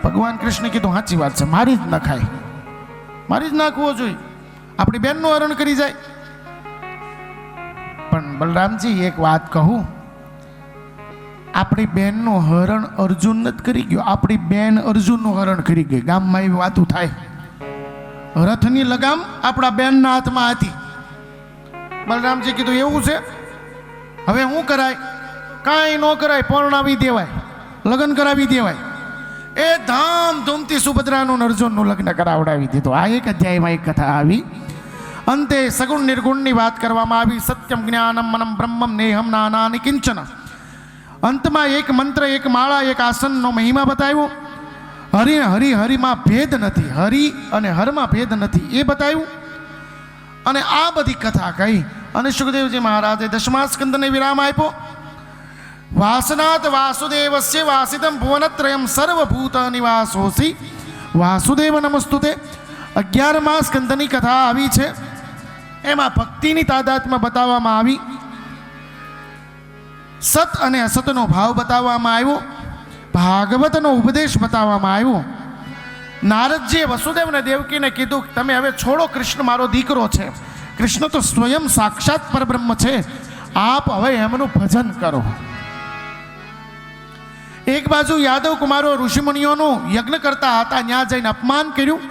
ભગવાન કૃષ્ણે કીધું સાચી વાત છે, મારી જ નખાય, મારી જ નાખવો જોઈએ, આપણી બેનનું હરણ કરી જાય. પણ બલરામજી એક વાત કહું, આપણી બેનનું હરણ અર્જુન નથી કરી ગયો, આપણી બેન અર્જુનનું હરણ કરી ગઈ. ગામમાં એવી વાતો થાય, રથની લગામ આપણા બેનના હાથમાં હતી. બલરામજી કીધું એવું છે, હવે શું કરાય? કાંઈ ન કરાય, પરણાવી દેવાય, લગ્ન કરાવી દેવાય. એ ધામધૂમથી સુભદ્રાનું અર્જુનનું લગ્ન કરાવડાવી દીધું. આ એક અધ્યાયમાં એક કથા આવી. અંતે સગુણ નિર્ગુણની વાત કરવામાં આવી. સત્યમ જ્ઞાનમ મનમ બ્રહ્મમ નેહમ નાનાની કિંચન. અંતમાં એક મંત્ર, એક માળા, એક આસનનો મહિમા બતાવ્યો. હરિ હરિ હરિમાં ભેદ નથી, હરિ અને હરમાં ભેદ નથી એ બતાવ્યું. અને આ બધી કથા કહી અને સુખદેવજી મહારાજે 10મા સ્કંદને વિરામ આપ્યો. વાસનાત વાસુદેવસ્ય વાસિતમ ભુવનત્રયમ સર્વભૂત નિવાસોસી વાસુદેવ નમસ્તુતે. 11મા સ્કંદની કથા આવી છે. એમાં ભક્તિની તાદાત્મ્ય બતાવવામાં આવી, સત અને અસતનો ભાવ બતાવવામાં આવ્યો, ભાગવતનો ઉપદેશ બતાવવામાં આવ્યો. નારદજીએ વસુદેવ અને દેવકીને કીધું તમે હવે છોડો, કૃષ્ણ મારો દીકરો છે, કૃષ્ણ તો સ્વયં સાક્ષાત પરબ્રહ્મ છે, આપ હવે એમનું ભજન કરો. એક બાજુ યાદવ કુમારો ઋષિમુનિઓનું યજ્ઞ કરતા હતા, ત્યાં જઈને અપમાન કર્યું.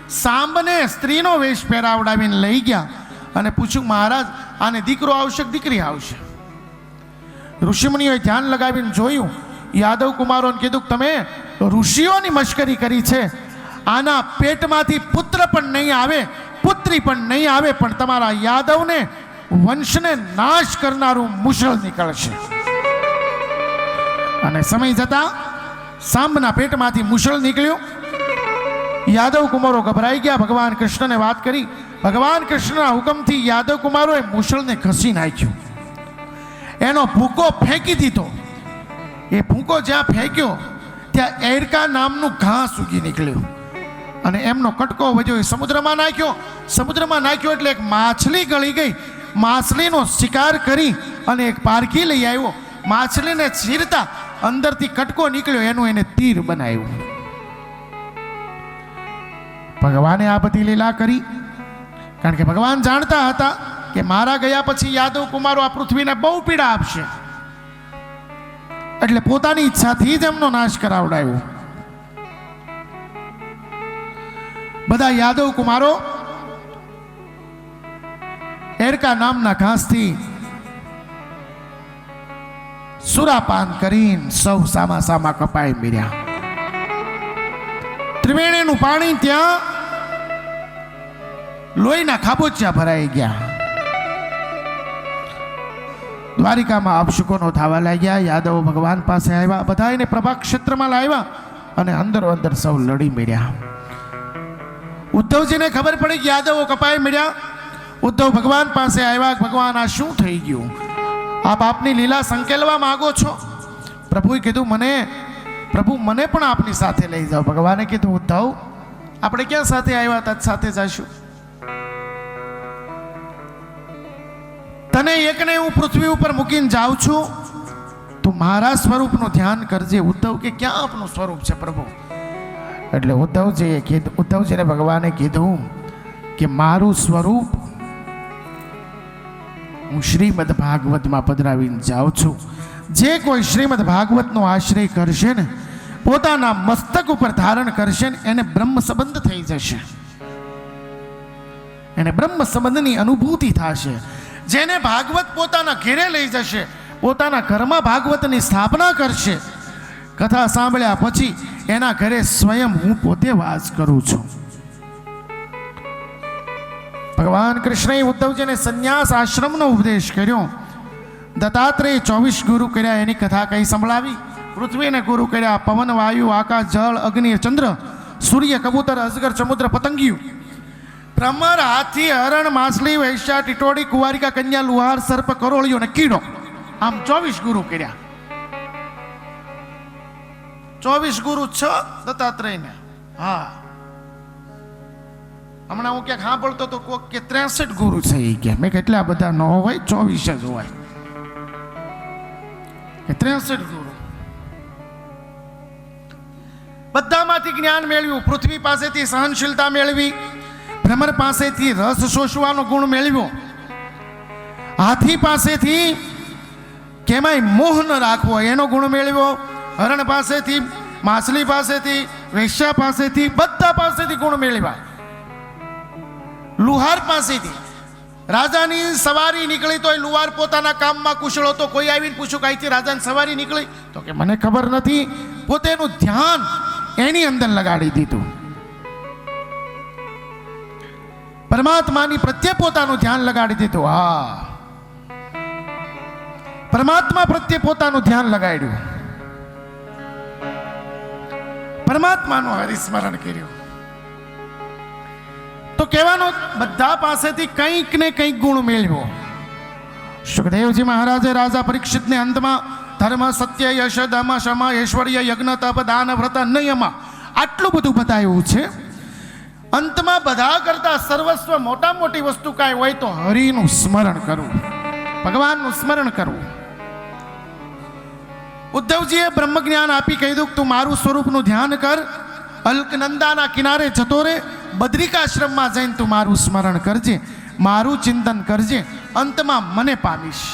સાંબને સ્ત્રીનો વેશ પહેરાવડાવીને લઈ ગયા અને પૂછ્યું મહારાજ આને દીકરો આવશે કે દીકરી આવશે? ઋષિમુનિઓએ ધ્યાન લગાવીને જોયું. યાદવ કુમારોને કીધું તમે ઋષિઓની મશ્કરી કરી છે, આના પેટમાંથી પુત્ર પણ નહીં આવે, પુત્રી પણ નહીં આવે, પણ તમારા યાદવને વંશને નાશ કરનારું મુશળ નીકળશે. અને સમય જતા સાંબના પેટમાંથી મુશળ નીકળ્યું. યાદવ કુમારો ગભરાઈ ગયા, ભગવાન કૃષ્ણને વાત કરી. ભગવાન કૃષ્ણના હુકમથી યાદવ કુમારોએ મુશળને ઘસી નાખ્યું, એનો ભૂકો ફેંકી દીધો. એ ભૂકો જ્યાં ફેંક્યો ત્યાં એરકા નામનું ઘાસ ઉગી નીકળ્યું અને એમનો કટકો વધ્યો, એ સમુદ્રમાં નાખ્યો. સમુદ્રમાં નાખ્યો એટલે એક માછલી ગળી ગઈ. માછલીનો શિકાર કરી અને એક પારખી લઈ આવ્યો. માછલીને ચીરતા અંદરથી કટકો નીકળ્યો, એનું એને તીર બનાવ્યું. ભગવાને આ બધી લીલા કરી, કારણ કે ભગવાન જાણતા હતા કે મારા ગયા પછી યાદવ કુમારો આ પૃથ્વીને બહુ પીડા આપશે, એટલે પોતાની ઈચ્છાથી જ એમનો નાશ કરાવડાવ્યો. બધા યાદવ કુમારો એરકા નામના ઘાસથી સુરાપાન કરીને સૌ સામા સામા કપાઈ મીર્યા. ત્રિવેણીનું પાણી ત્યાં લોહીના ખાબોચિયા ભરાઈ ગયા. દ્વારિકામાં અપશુકોનો થવા લાગ્યા. યાદવો ભગવાન પાસે આવ્યા, બધા એને પ્રભા ક્ષેત્રમાં લાવ્યા અને અંદરો અંદર સૌ લડી મળ્યા. ઉદ્ધવજીને ખબર પડી કે યાદવો કપાઈ મળ્યા. ઉદ્ધવ ભગવાન પાસે આવ્યા, ભગવાન આ શું થઈ ગયું? આપ આપની લીલા સંકેલવા માંગો છો? પ્રભુએ કીધું પ્રભુ મને પણ આપની સાથે લઈ જાઓ. ભગવાને કીધું ઉદ્ધવ આપણે ક્યાં સાથે આવ્યા હતા, સાથે જઈશું. તને એકને હું પૃથ્વી ઉપર મૂકીને જાઉં છું, તું મારા સ્વરૂપનું ધ્યાન કરજે. ઉદ્ધવ કે ક્યાં આપનું સ્વરૂપ છે પ્રભુ? એટલે ઉદ્ધવજીને ભગવાને કીધું કે મારું સ્વરૂપ હું શ્રીમદ ભાગવતમાં પધરાવીને જાઉં છું. જે કોઈ શ્રીમદ ભાગવતનો આશ્રય કરશે ને, પોતાના મસ્તક ઉપર ધારણ કરશે ને, એને બ્રહ્મ સંબંધ થઈ જશે, એને બ્રહ્મ સંબંધની અનુભૂતિ થશે. જેને ભાગવત પોતાના ઘેરે લઈ જશે, પોતાના ઘરમાં ભાગવતની સ્થાપના કરશે, કથા સાંભળ્યા પછી એના ઘરે સ્વયં હું પોતે વાસ કરું છું. ભગવાન કૃષ્ણએ ઉદ્ધવજીને સંન્યાસ આશ્રમનો ઉપદેશ કર્યો. દત્તાત્રેય 24 ગુરુ કર્યા, એની કથા કઈ સંભળાવી. પૃથ્વીને ગુરુ કર્યા, પવન, વાયુ, આકાશ, જળ, અગ્નિ, ચંદ્ર, સૂર્ય, કબૂતર, અજગર, સમુદ્ર, પતંગિયું. ભ્રમર, હાથી, હરણ, માછલી, વૈશ્યા, ટીટોડી, કુંવારિકા, કન્યા, લુહાર, સર્પ, કરોળિયો અને કીડો, આમ 24 ગુરુ કર્યા. 24 ગુરુ છ દત્તાત્રેયને. હા, હમણાં હું ક્યાંક સાંભળતો તો કોક કે 63 ગુરુ છે એ કે. મેં કેટલા બધા ન હોય, 24 જ હોય કે 63 ગુરુ. બધામાંથી જ્ઞાન મેળવ્યું. પૃથ્વી પાસેથી સહનશીલતા મેળવી, ભ્રમર પાસેથી રસ શોષવાનો ગુણ મેળવ્યો, હાથી પાસેથી કેમાંય મોહ ન રાખવો એનો ગુણ મેળવ્યો, હરણ પાસેથી, માછલી પાસેથી, વૈશ્યા પાસેથી, બધા પાસેથી ગુણ મેળવ્યા. લુહાર પાસેથી રાજાની સવારી નીકળી તો એ લુહાર પોતાના કામમાં કુશળ હતો. કોઈ આવીને પૂછ્યું કે અહીંથી રાજાની સવારી નીકળી તો કે મને ખબર નથી. પોતે એનું ધ્યાન એની અંદર લગાડી દીધું. પરમાત્માની પ્રત્યે પોતાનું ધ્યાન લગાડી દીધું. હા, પરમાત્મા પ્રત્યે પોતાનું ધ્યાન લગાડ્યું, પરમાત્માનું હરિસ્મરણ કર્યું. તો કહેવાનો બધા પાસેથી કંઈક ને કંઈક ગુણ મેળવ્યો. સુખદેવજી મહારાજે રાજા પરીક્ષિતને અંતમાં ધર્મ, સત્ય, યશ, દમ, શમ, ઐશ્વર્ય, યજ્ઞ, તપ, દાન, વ્રત, નિયમ આટલું બધું બતાવ્યું છે. અંતમાં બધા કરતા સર્વસ્વ મોટા મોટી વસ્તુ કાંઈ હોય તો હરિનું સ્મરણ કરવું, ભગવાનનું સ્મરણ કરવું. ઉદ્ધવજીએ બ્રહ્મ જ્ઞાન આપી કહ્યું તું મારું સ્વરૂપનું ધ્યાન કર, અલ્કનંદાના કિનારે જતો રે, બદ્રિકાશ્રમમાં જઈને તું મારું સ્મરણ કરજે, મારું ચિંતન કરજે, અંતમાં મને પામીશ.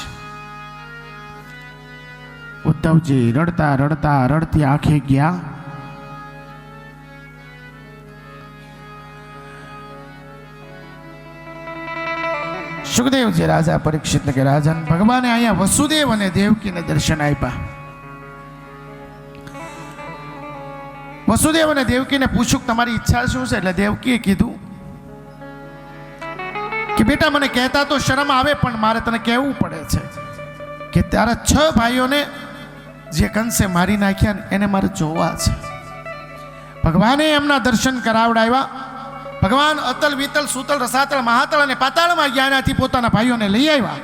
ઉદ્ધવજી રડતા રડતા રડતી આંખે ગયા. સુખદેવજી રાજા પરીક્ષિતને કે રાજન, ભગવાને અહીંયા વસુદેવ અને દેવકીને દર્શન આપ્યા. વસુદેવ અને દેવકીને પૂછ્યું કે તમારી ઈચ્છા શું છે? એટલે દેવકીએ કીધું કે બેટા મને કહેતા તો શરમ આવે પણ મારે તને કહેવું પડે છે કે તારા 6 ભાઈઓને જે કંસે મારી નાખ્યા ને એને મારે જોવા છે. ભગવાને એમના દર્શન કરાવડાવ્યા. ભગવાન અતલ, વિતલ, સુતલ, રસાતળ, મહાતળ અને પાતાળમાં જ્ઞાનાથી પોતાના ભાઈઓને લઈ આવ્યા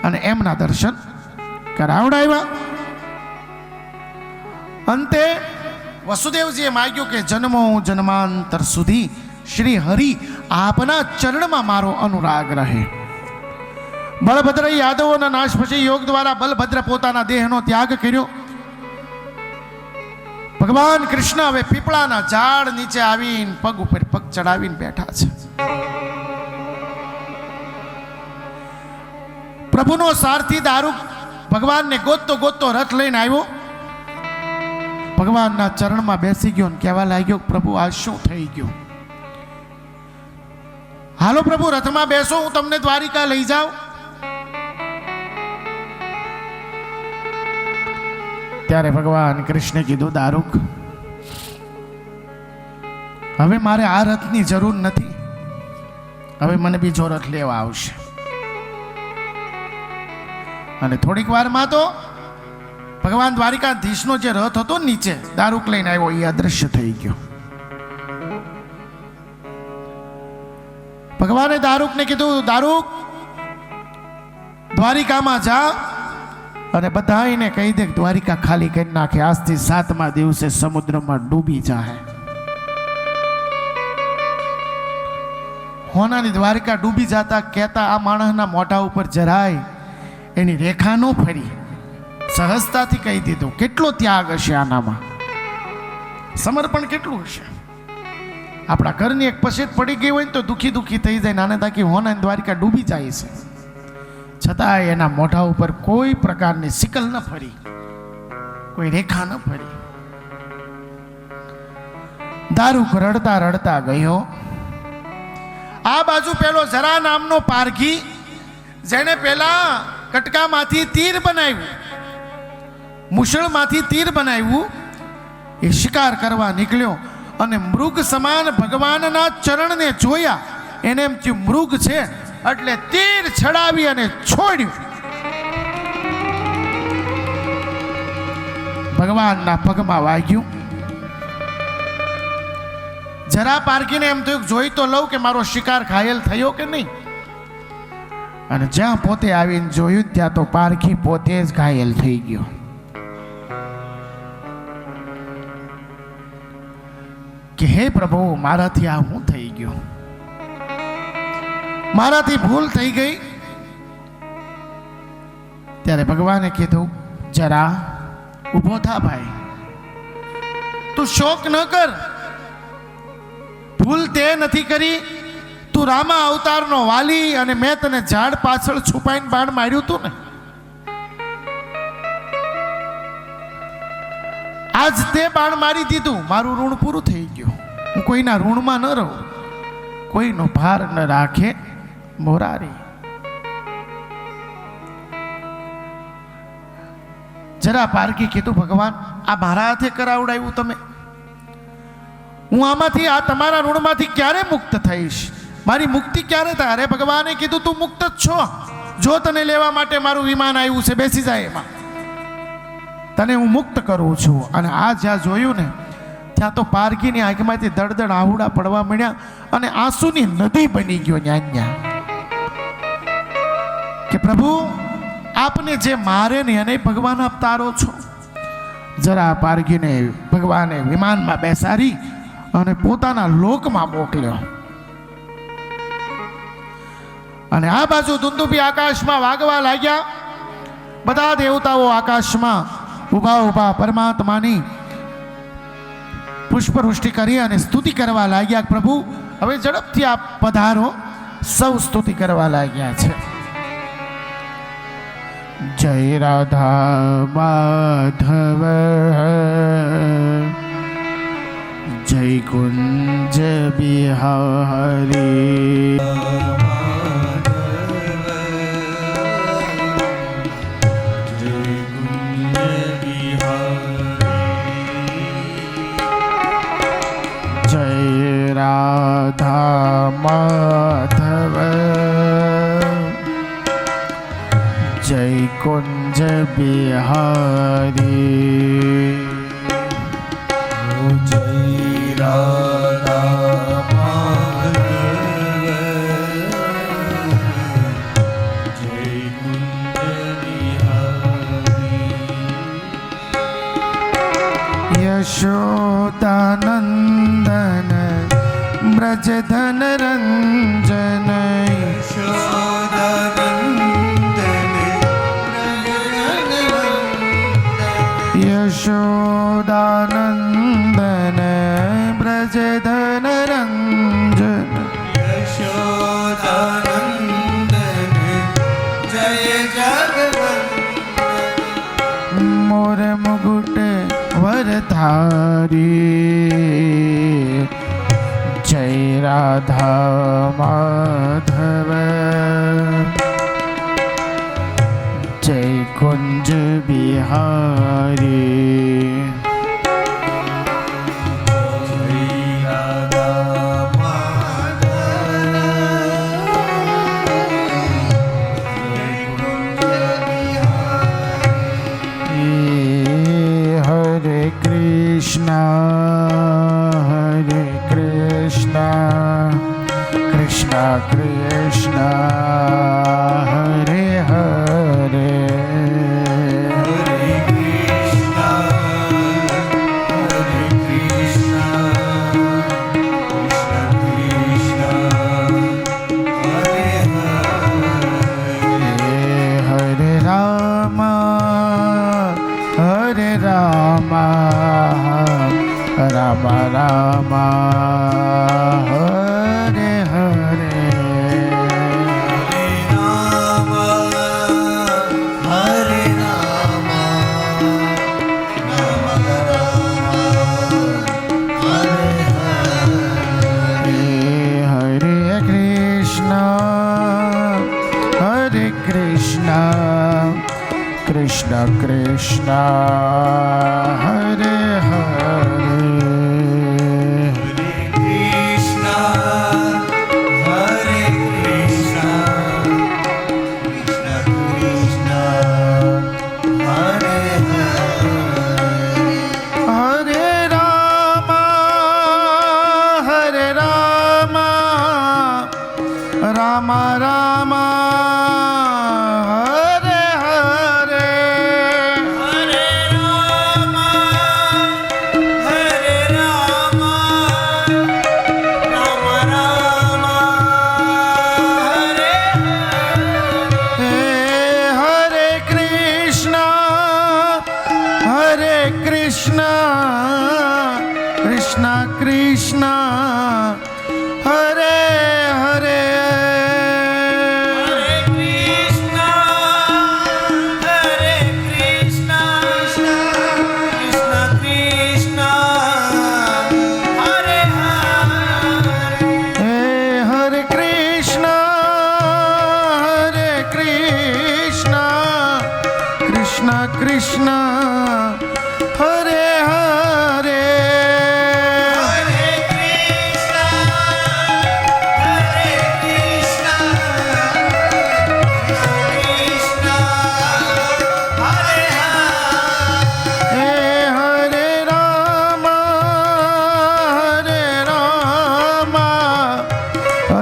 અને એમના દર્શન કરાવડાવ્યા. અંતે વસુદેવજીએ માગ્યું કે જન્મો જન્માંતર સુધી શ્રી હરિ આપના ચરણમાં મારો અનુરાગ રહે. બળભદ્ર યાદવોના નાશ પછી યોગ દ્વારા બલભદ્ર પોતાના દેહનો ત્યાગ કર્યો. ભગવાન કૃષ્ણ હવે પીપળાના ઝાડ નીચે આવીને પગ ઉપર પગ ચડાવીને બેઠા છે. પ્રભુનો સારથી દારૂક ભગવાનને ગોતતો ગોતતો રથ લઈને આવ્યો. ભગવાનના ચરણમાં બેસી ગયો ને કહેવા લાગ્યો પ્રભુ આ શું થઈ ગયું? હાલો પ્રભુ રથમાં બેસો, હું તમને દ્વારિકા લઈ જાઉં. ત્યારે ભગવાન કૃષ્ણે કીધું દારૂક હવે મારે આ રથની જરૂર નથી, હવે મને બીજો રથ લેવા આવશે. અને થોડીક વારમાં તો ભગવાન દ્વારિકાધીશનો જે રથ હતો નીચે દારૂક લઈને આવ્યો એ અદૃશ્ય થઈ ગયો. ભગવાને દારૂકને કીધું દારૂક દ્વારિકામાં જા અને બધાને કહી દે દ્વારિકા ખાલી કરી નાખે, આજથી 7મા દિવસે સમુદ્રમાં ડૂબી જાય. હોનાની દ્વારિકા ડૂબી જતા કહેતા આ માણસના મોઢા ઉપર જરાય એની રેખા ન ફરી, સહજતાથી કહી દીધું. કેટલો ત્યાગ હશે આનામાં, સમર્પણ કેટલું હશે. આપણા ઘરની એક પછેટ પડી ગઈ હોય ને તો દુખી દુખી થઈ જાય, નાને તાકી હોનાની દ્વારિકા ડૂબી જાય છે, છતાં એના મોઢા ઉપર કોઈ પ્રકારની સિકલ ન ફરી, કોઈ રેખા ન ફરી. દારૂક રડતા રડતા ગયો. આ બાજુ પેલો જરા નામનો પારઘી જેને પેલા કટકામાંથી તીર બનાવ્યું, મુશળમાંથી તીર બનાવ્યું, એ શિકાર કરવા નીકળ્યો અને મૃગ સમાન ભગવાનના ચરણને જોયા. એને એમ થયું મૃગ છે એટલે તીર છડાવી અને છોડ્યું. ભગવાનના પગમાં વાગ્યું. જરા પારખીને એમ થયું કે જોઈ તો લઉં કે મારો શિકાર ઘાયલ થયો કે નહીં. અને જ્યાં પોતે આવીને જોયું ત્યાં તો પારખી પોતે જ ઘાયલ થઈ ગયો. કે હે પ્રભુ, મારાથી આ હું થઈ ગયો, મારાથી ભૂલ થઈ ગઈ. ત્યારે ભગવાને કીધું, જરા ઊભો થા ભાઈ, તું શોક ન કર. ભૂલ તે નથી કરી, તું રામા અવતારનો વાલી, અને મેં તને ઝાડ પાછળ છુપાઈને બાણ માર્યું તું ને. આજ તે બાણ મારી દીધું, મારું ઋણ પૂરું થઈ ગયું. હું કોઈના ઋણમાં ન રહું, કોઈનો ભાર ન રાખે મોરારી. જરા પારકી કીધું, ભગવાન આ મારા હાથે કરાવડાવ્યું તમે, હું આમાંથી આ તમારા ઋણમાંથી ક્યારે મુક્ત થઈશ? મારી મુક્તિ ક્યારે થાય? અરે ભગવાને કીધું, તું મુક્ત જ છો. જો તને લેવા માટે મારું વિમાન આવ્યું છે, બેસી જાય એમાં, તને હું મુક્ત કરું છું. અને આ જ્યાં જોયું ને ત્યાં તો પારકીની આંખમાંથી દળદળ આહુડા પડવા મળ્યા અને આંસુની નદી બની ગયો ન્યા. કે પ્રભુ, આપને જે મારે ને એને ભગવાન આપ તારો છો. જરા પારકીને ભગવાને વિમાનમાં બેસાડી અને પોતાના લોકમાં મોકલ્યો. અને આ બાજુ દુંદુભી આકાશમાં વાગવા લાગ્યા. બધા દેવતાઓ આકાશમાં ઊભા ઊભા પરમાત્માની પુષ્પવૃષ્ટિ કરી અને સ્તુતિ કરવા લાગ્યા. પ્રભુ, હવે ઝડપથી આપ પધારો. સૌ સ્તુતિ કરવા લાગ્યા છે. જય રાધા માધવ, જય કુંજ બિહારી. રાધા માધવ, જય કુંજ બિહારી. જય રાધા માધવ, જય કુંજ બિહારી. યશોદાનંદન ब्रजधन रंजन, यशोदानंदन ब्रजधन रंजन, यशोदानंदन जय जगवंदन. मोर मुकुट वरधारी, जय राधा माधव, जय कुंज बिहारी. जय राधा माधव, जय कुंज बिहारी. हरे कृष्णा कृष्णा कृष्णा हरे हरे, हरे कृष्णा कृष्णा कृष्णा हरे हरे. हरे राम राम राम हरे हरे. हरे राम राम राम हरे हरे. हरे कृष्णा कृष्णा कृष्णा हरे हरे. કૃષ્ણ કૃષ્ણ કૃષ્ણ હરે હરે કૃષ્ણ હરે હરે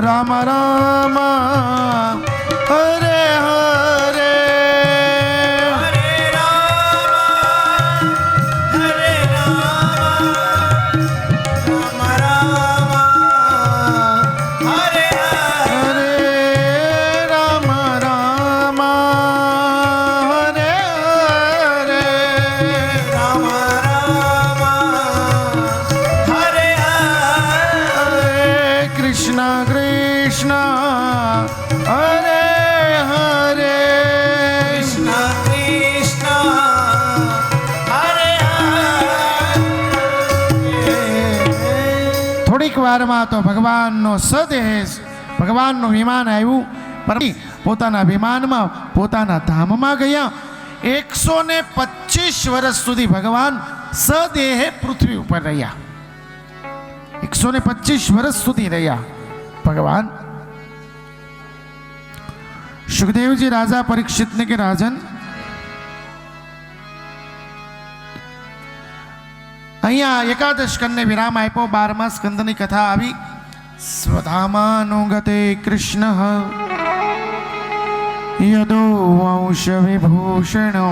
રામ રામ હરે હરે કૃષ્ણ હરે હરે થોડીક વારમાં તો ભગવાનનો સદેહ ભગવાનનું વિમાન આવ્યું પણ પોતાના વિમાનમાં પોતાના ધામમાં ગયા 125 વર્ષ સુધી ભગવાન સદેહે પૃથ્વી ઉપર રહ્યા 125 વર્ષ સુધી રહ્યા ભગવાન સુખદેવજી રાજા પરીક્ષિતને કે રાજન અહીંયા એકાદશ સ્કંદને વિરામ આપ્યો 12મા સ્કંદની કથા આવી સ્વધામાનુગતે કૃષ્ણ યદો વંશ વિભૂષણો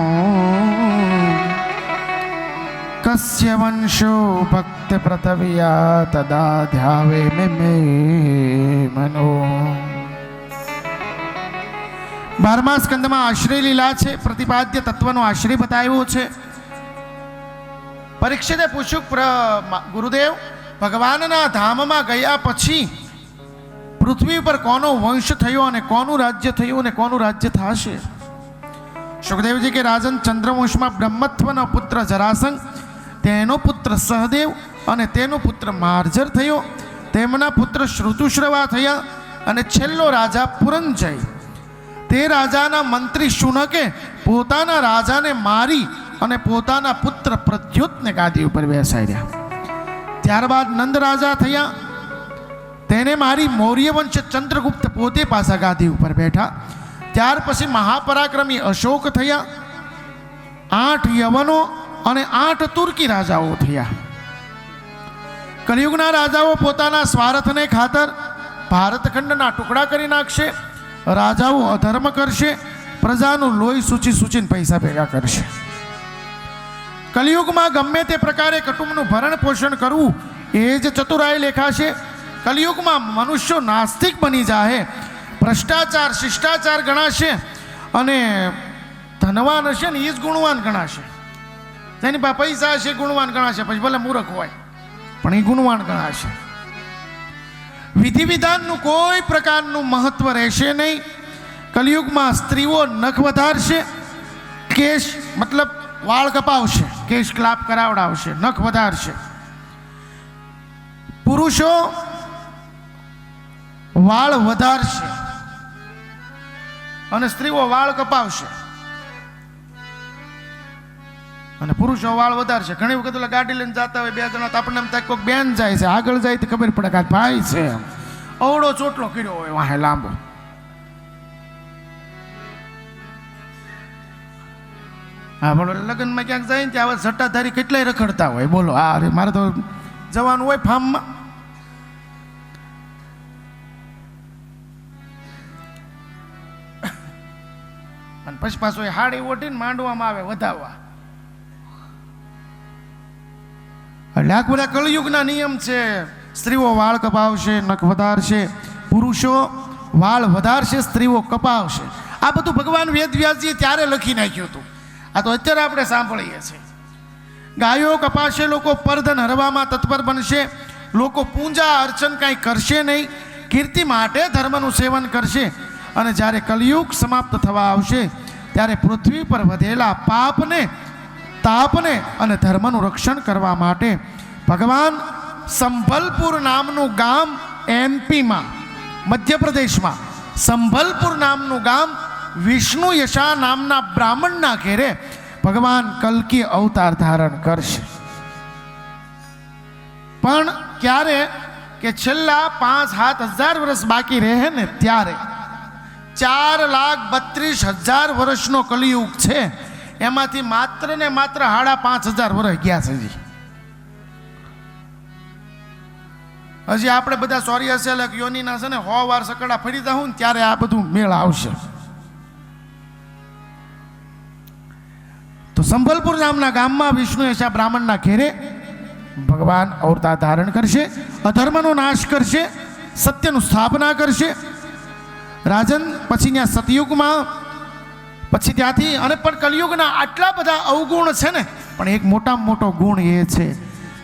કસ્ય વંશો ભક્ત પ્રતવ્યા તદા ધ્યાવે મે મનો 12મા સ્કંદમાં આશ્રય લીલા છે પ્રતિપાદ્ય તત્વનો આશ્રય બતાવ્યો છે પરીક્ષિતે પૂછ્યું ગુરુદેવ ભગવાનના ધામમાં ગયા પછી પૃથ્વી પર કોનો વંશ થયો અને કોનું રાજ્ય થયું અને કોનું રાજ્ય થશે સુખદેવજી કે રાજન ચંદ્રવંશમાં બ્રહ્મત્વનો પુત્ર જરાસંઘ તેનો પુત્ર સહદેવ અને તેનો પુત્ર માર્જર થયો તેમના પુત્ર શ્રુતુશ્રવા થયા અને છેલ્લો રાજા પુરંજય તે રાજાના મંત્રી શુનકે પોતાના રાજાને મારી અને પોતાના પુત્ર પ્રદ્યુત્ને ગાદી ઉપર બેસાડ્યા ત્યારબાદ નંદ રાજા થયા તેને મારી મૌર્ય વંશ ચંદ્રગુપ્ત પોતે પાછા ગાદી ઉપર બેઠા ત્યાર પછી મહાપરાક્રમી અશોક થયા 8 યવનો અને 8 તુર્કી રાજાઓ થયા કલિયુગના રાજાઓ પોતાના સ્વાર્થને ખાતર ભારતખંડના ટુકડા કરી નાખશે રાજાઓ અધર્મ કરશે પ્રજાનું લોહી સૂચીને પૈસા ભેગા કરશે કલિયુગમાં ગમે તે પ્રકારે કુટુંબનું ભરણ પોષણ કરવું એ જ ચતુરાઈ લેખાશે કલિયુગમાં મનુષ્યો નાસ્તિક બની જાય ભ્રષ્ટાચાર શિષ્ટાચાર ગણાશે અને ધનવાન હશે ને એ જ ગુણવાન ગણાશે જેની પાસે પૈસા હશે ગુણવાન ગણાશે પછી ભલે મૂર્ખ હોય પણ એ ગુણવાન ગણાશે વિધિ વિધાનનું કોઈ પ્રકારનું મહત્વ રહેશે નહીં કલિયુગમાં સ્ત્રીઓ નખ વધારશે કેશ મતલબ વાળ કપાવશે કેશ ક્લાપ કરાવડાવશે નખ વધારશે પુરુષો વાળ વધારશે અને સ્ત્રીઓ વાળ કપાવશે અને પુરુષો વાળ વધારશે ઘણી વખત ઓલા ગાડી લઈને જતા હોય 2 જણા તો આપણને એમ થાય કોઈક બેન જાય છે આગળ જાય તો ખબર પડે કે આ ભાઈ છે અવળો ચોટલો કર્યો હોય વાહે લાંબો હા બોલો લગ્નમાં ક્યાંક જાય ને ત્યાં આવા સટ્ટાધારી કેટલાય રખડતા હોય બોલો હા અરે મારે તો જવાનું હોય ફાર્મમાં અને પછી પાછો એ હાડી ઓઢીને માંડવામાં આવે વધાવવા એટલે આ બધા કળયુગના નિયમ છે સ્ત્રીઓ વાળ કપાવશે નખ વધારશે પુરુષો વાળ વધારશે સ્ત્રીઓ કપાવશે આ બધું ભગવાન વેદવ્યાસજીએ ત્યારે લખી નાખ્યું હતું આ તો અત્યારે આપણે સાંભળીએ છીએ ગાયો કપાશે, લોકો પરધન હરવામાં તત્પર બનશે, લોકો પૂજા અર્ચન કાંઈ કરશે નહીં, કીર્તિ માટે ધર્મનું સેવન કરશે. અને જ્યારે કલિયુગ સમાપ્ત થવા આવશે ત્યારે પૃથ્વી પર વધેલા પાપને, તાપને અને ધર્મનું રક્ષણ કરવા માટે ભગવાન સંભલપુર નામનું ગામ એમપીમાં, મધ્યપ્રદેશમાં સંભલપુર નામનું ગામ વિષ્ણુ યશા નામના બ્રાહ્મણના ઘેરે ભગવાન કલ્કી અવતાર ધારણ કરશે. પણ ક્યારે કે છેલ્લા 5,000 વર્ષ બાકી રહે ને ત્યારે 4,32,000 વર્ષનો કલિયુગ છે, એમાંથી માત્ર ને માત્ર 5,500 વર્ષ ગયા છે. હજી આપણે બધા સોરી હશે યોનીના છે ને 100 વાર સકડા ફરી જાઉં ને ત્યારે આ બધું મેળ આવશે. તો સંભલપુર નામના ગામમાં વિષ્ણુ યશા બ્રાહ્મણના ઘેરે ભગવાન અવતાર ધારણ કરશે, અધર્મનો નાશ કરશે, સત્યનું સ્થાપના કરશે. રાજન પછી ત્યાં સતયુગમાં, પછી ત્યાંથી અને પણ કલિયુગના આટલા બધા અવગુણ છે ને, પણ એક મોટામાં મોટો ગુણ એ છે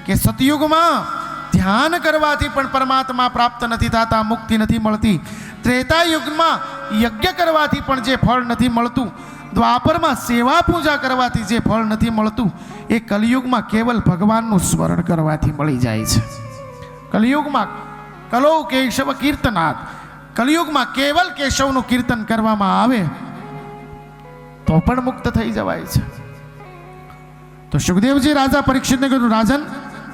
કે સતયુગમાં ધ્યાન કરવાથી પણ પરમાત્મા પ્રાપ્ત નથી થતા, મુક્તિ નથી મળતી. ત્રેતા યુગમાં યજ્ઞ કરવાથી પણ જે ફળ નથી મળતું, દ્વાપરમાં સેવા પૂજા કરવાથી જે ફળ નથી મળતું, એ કલિયુગમાં કેવલ ભગવાનનું સ્મરણ કરવાથી મળી જાય છે. કલિયુગમાં કલો કેશવ કીર્તનાથ, કલિયુગમાં કેવલ કેશવનું કીર્તન કરવામાં આવે તો પણ મુક્ત થઈ જવાય છે. તો સુખદેવજી રાજા પરીક્ષિતને કહ્યું, રાજન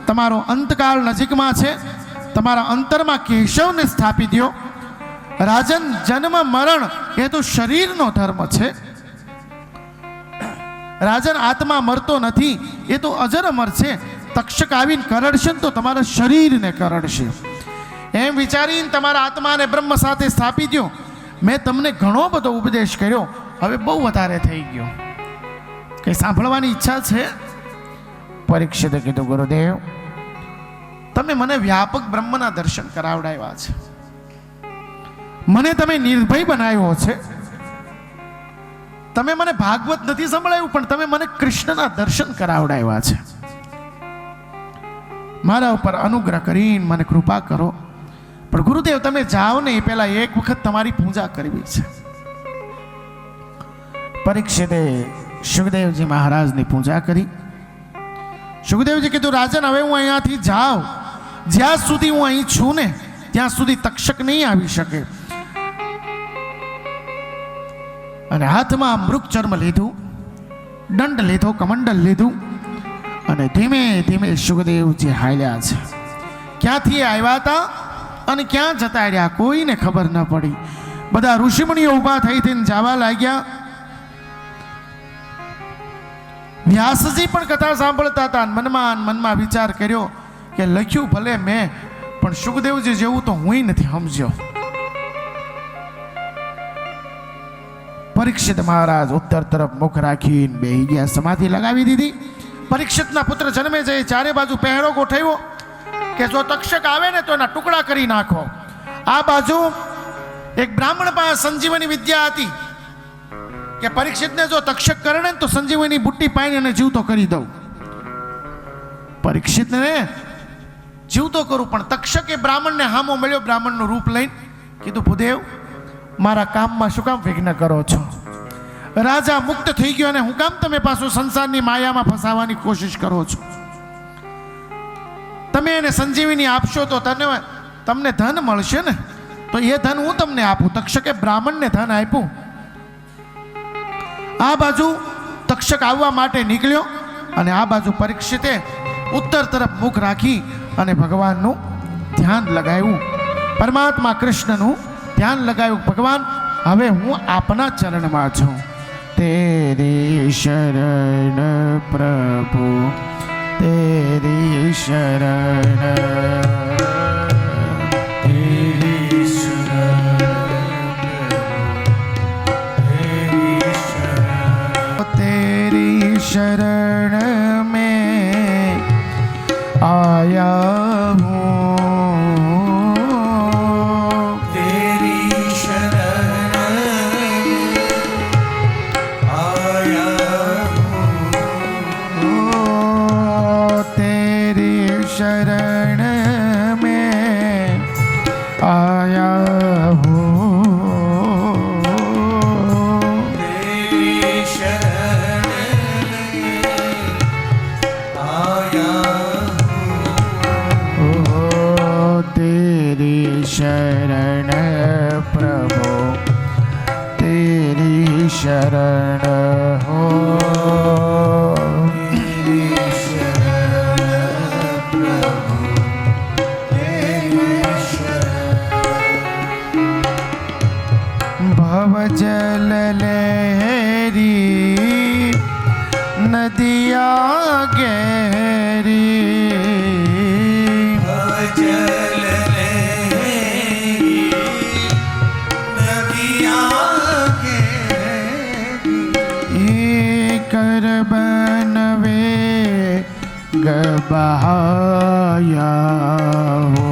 તમારો અંતકાળ નજીકમાં છે, તમારા અંતરમાં કેશવને સ્થાપી દો. રાજન, જન્મ મરણ એ તો શરીરનો ધર્મ છે. રાજન, આત્મા મરતો નથી, એ તો અજર અમર છે. તક્ષક આવીને કરડશે તો તમારા શરીરને કરડશે. એમ વિચારીને તમારા આત્માને બ્રહ્મ સાથે સ્થાપી દો. મેં તમને ઘણો બધો ઉપદેશ કર્યો, હવે બહુ વધારે થઈ ગયો, કઈ સાંભળવાની ઈચ્છા છે? પરીક્ષિતે કીધું, ગુરુદેવ તમે મને વ્યાપક બ્રહ્મના દર્શન કરાવડાવ્યા છે, મને તમે નિર્ભય બનાવ્યો છે. તમે મને ભાગવત નથી સંભળાવ્યું, પણ તમે મને કૃષ્ણના દર્શન કરાવડાવ્યા છે. મારા ઉપર અનુગ્રહ કરીને મને કૃપા કરો. પણ ગુરુદેવ તમે જાઓ ને એ પહેલા એક વખત તમારી પૂજા કરવી છે. પરીક્ષિતે સુખદેવજી મહારાજની પૂજા કરી. સુખદેવજી કીધું, રાજન હવે હું અહીંયાથી જાઉં, જ્યાં સુધી હું અહીં છું ને ત્યાં સુધી તક્ષક નહીં આવી શકે. અને હાથમાં મૃગ ચર્મ લીધું, દંડ લીધો, કમંડલ લીધું અને ધીમે ધીમે સુખદેવજી હાલ્યા છે. ક્યાંથી આવ્યા હતા અને ક્યાં જતા રહ્યા કોઈને ખબર ન પડી. બધા ઋષિમુનિઓ ઊભા થઈ થઈને જવા લાગ્યા. વ્યાસજી પણ કથા સાંભળતા હતા. મનમાં વિચાર કર્યો કે લખ્યું ભલે મેં, પણ સુખદેવજી જેવું તો હું નથી સમજ્યો. પરીક્ષિત મહારાજ ઉત્તર તરફ મુખ રાખીને બેહી ગયા, સમાધિ લગાવી દીધી. પરીક્ષિતના પુત્ર જન્મે જાય, ચારે બાજુ પહેરો ગોઠવ્યો કે જો તક્ષક આવે ને તો એના ટુકડા કરી નાખો. આ બાજુ એક બ્રાહ્મણ પાસે સંજીવની વિદ્યા હતી કે પરીક્ષિતને જો તક્ષક કરે ને તો સંજીવની બુટ્ટી પાઈને એને જીવતો કરી દઉં. પરીક્ષિતને જીવતો કરું, પણ તક્ષકે બ્રાહ્મણને હામો મળ્યો, બ્રાહ્મણનું રૂપ લઈને કીધું, ભૂદેવ મારા કામમાં શું કામ વિઘ્ન કરો છો? રાજા મુક્ત થઈ ગયો અને હું કામ તમે પાછું સંસારની માયામાં ફસાવાની કોશિશ કરો છો? તમે એને સંજીવની આપશો તો તમને ધન મળશે ને, તો એ ધન હું તમને આપું. તક્ષકે બ્રાહ્મણને ધન આપ્યું. આ બાજુ તક્ષક આવવા માટે નીકળ્યો અને આ બાજુ પરીક્ષિતે ઉત્તર તરફ મુખ રાખી અને ભગવાનનું ધ્યાન લગાવ્યું, પરમાત્મા કૃષ્ણનું ધ્યાન લગાવ્યું. ભગવાન હવે હું આપના ચરણમાં છું. તેરી શરણ પ્રભુ, તેરી શરણ, तेरी शरण तेरी शरण में आया हूँ, तेरी शरण आया हूँ, નદિયા ઘેરી અજલ લેરી નદિયા ઘેરી કર બનવે ગબહાયા હો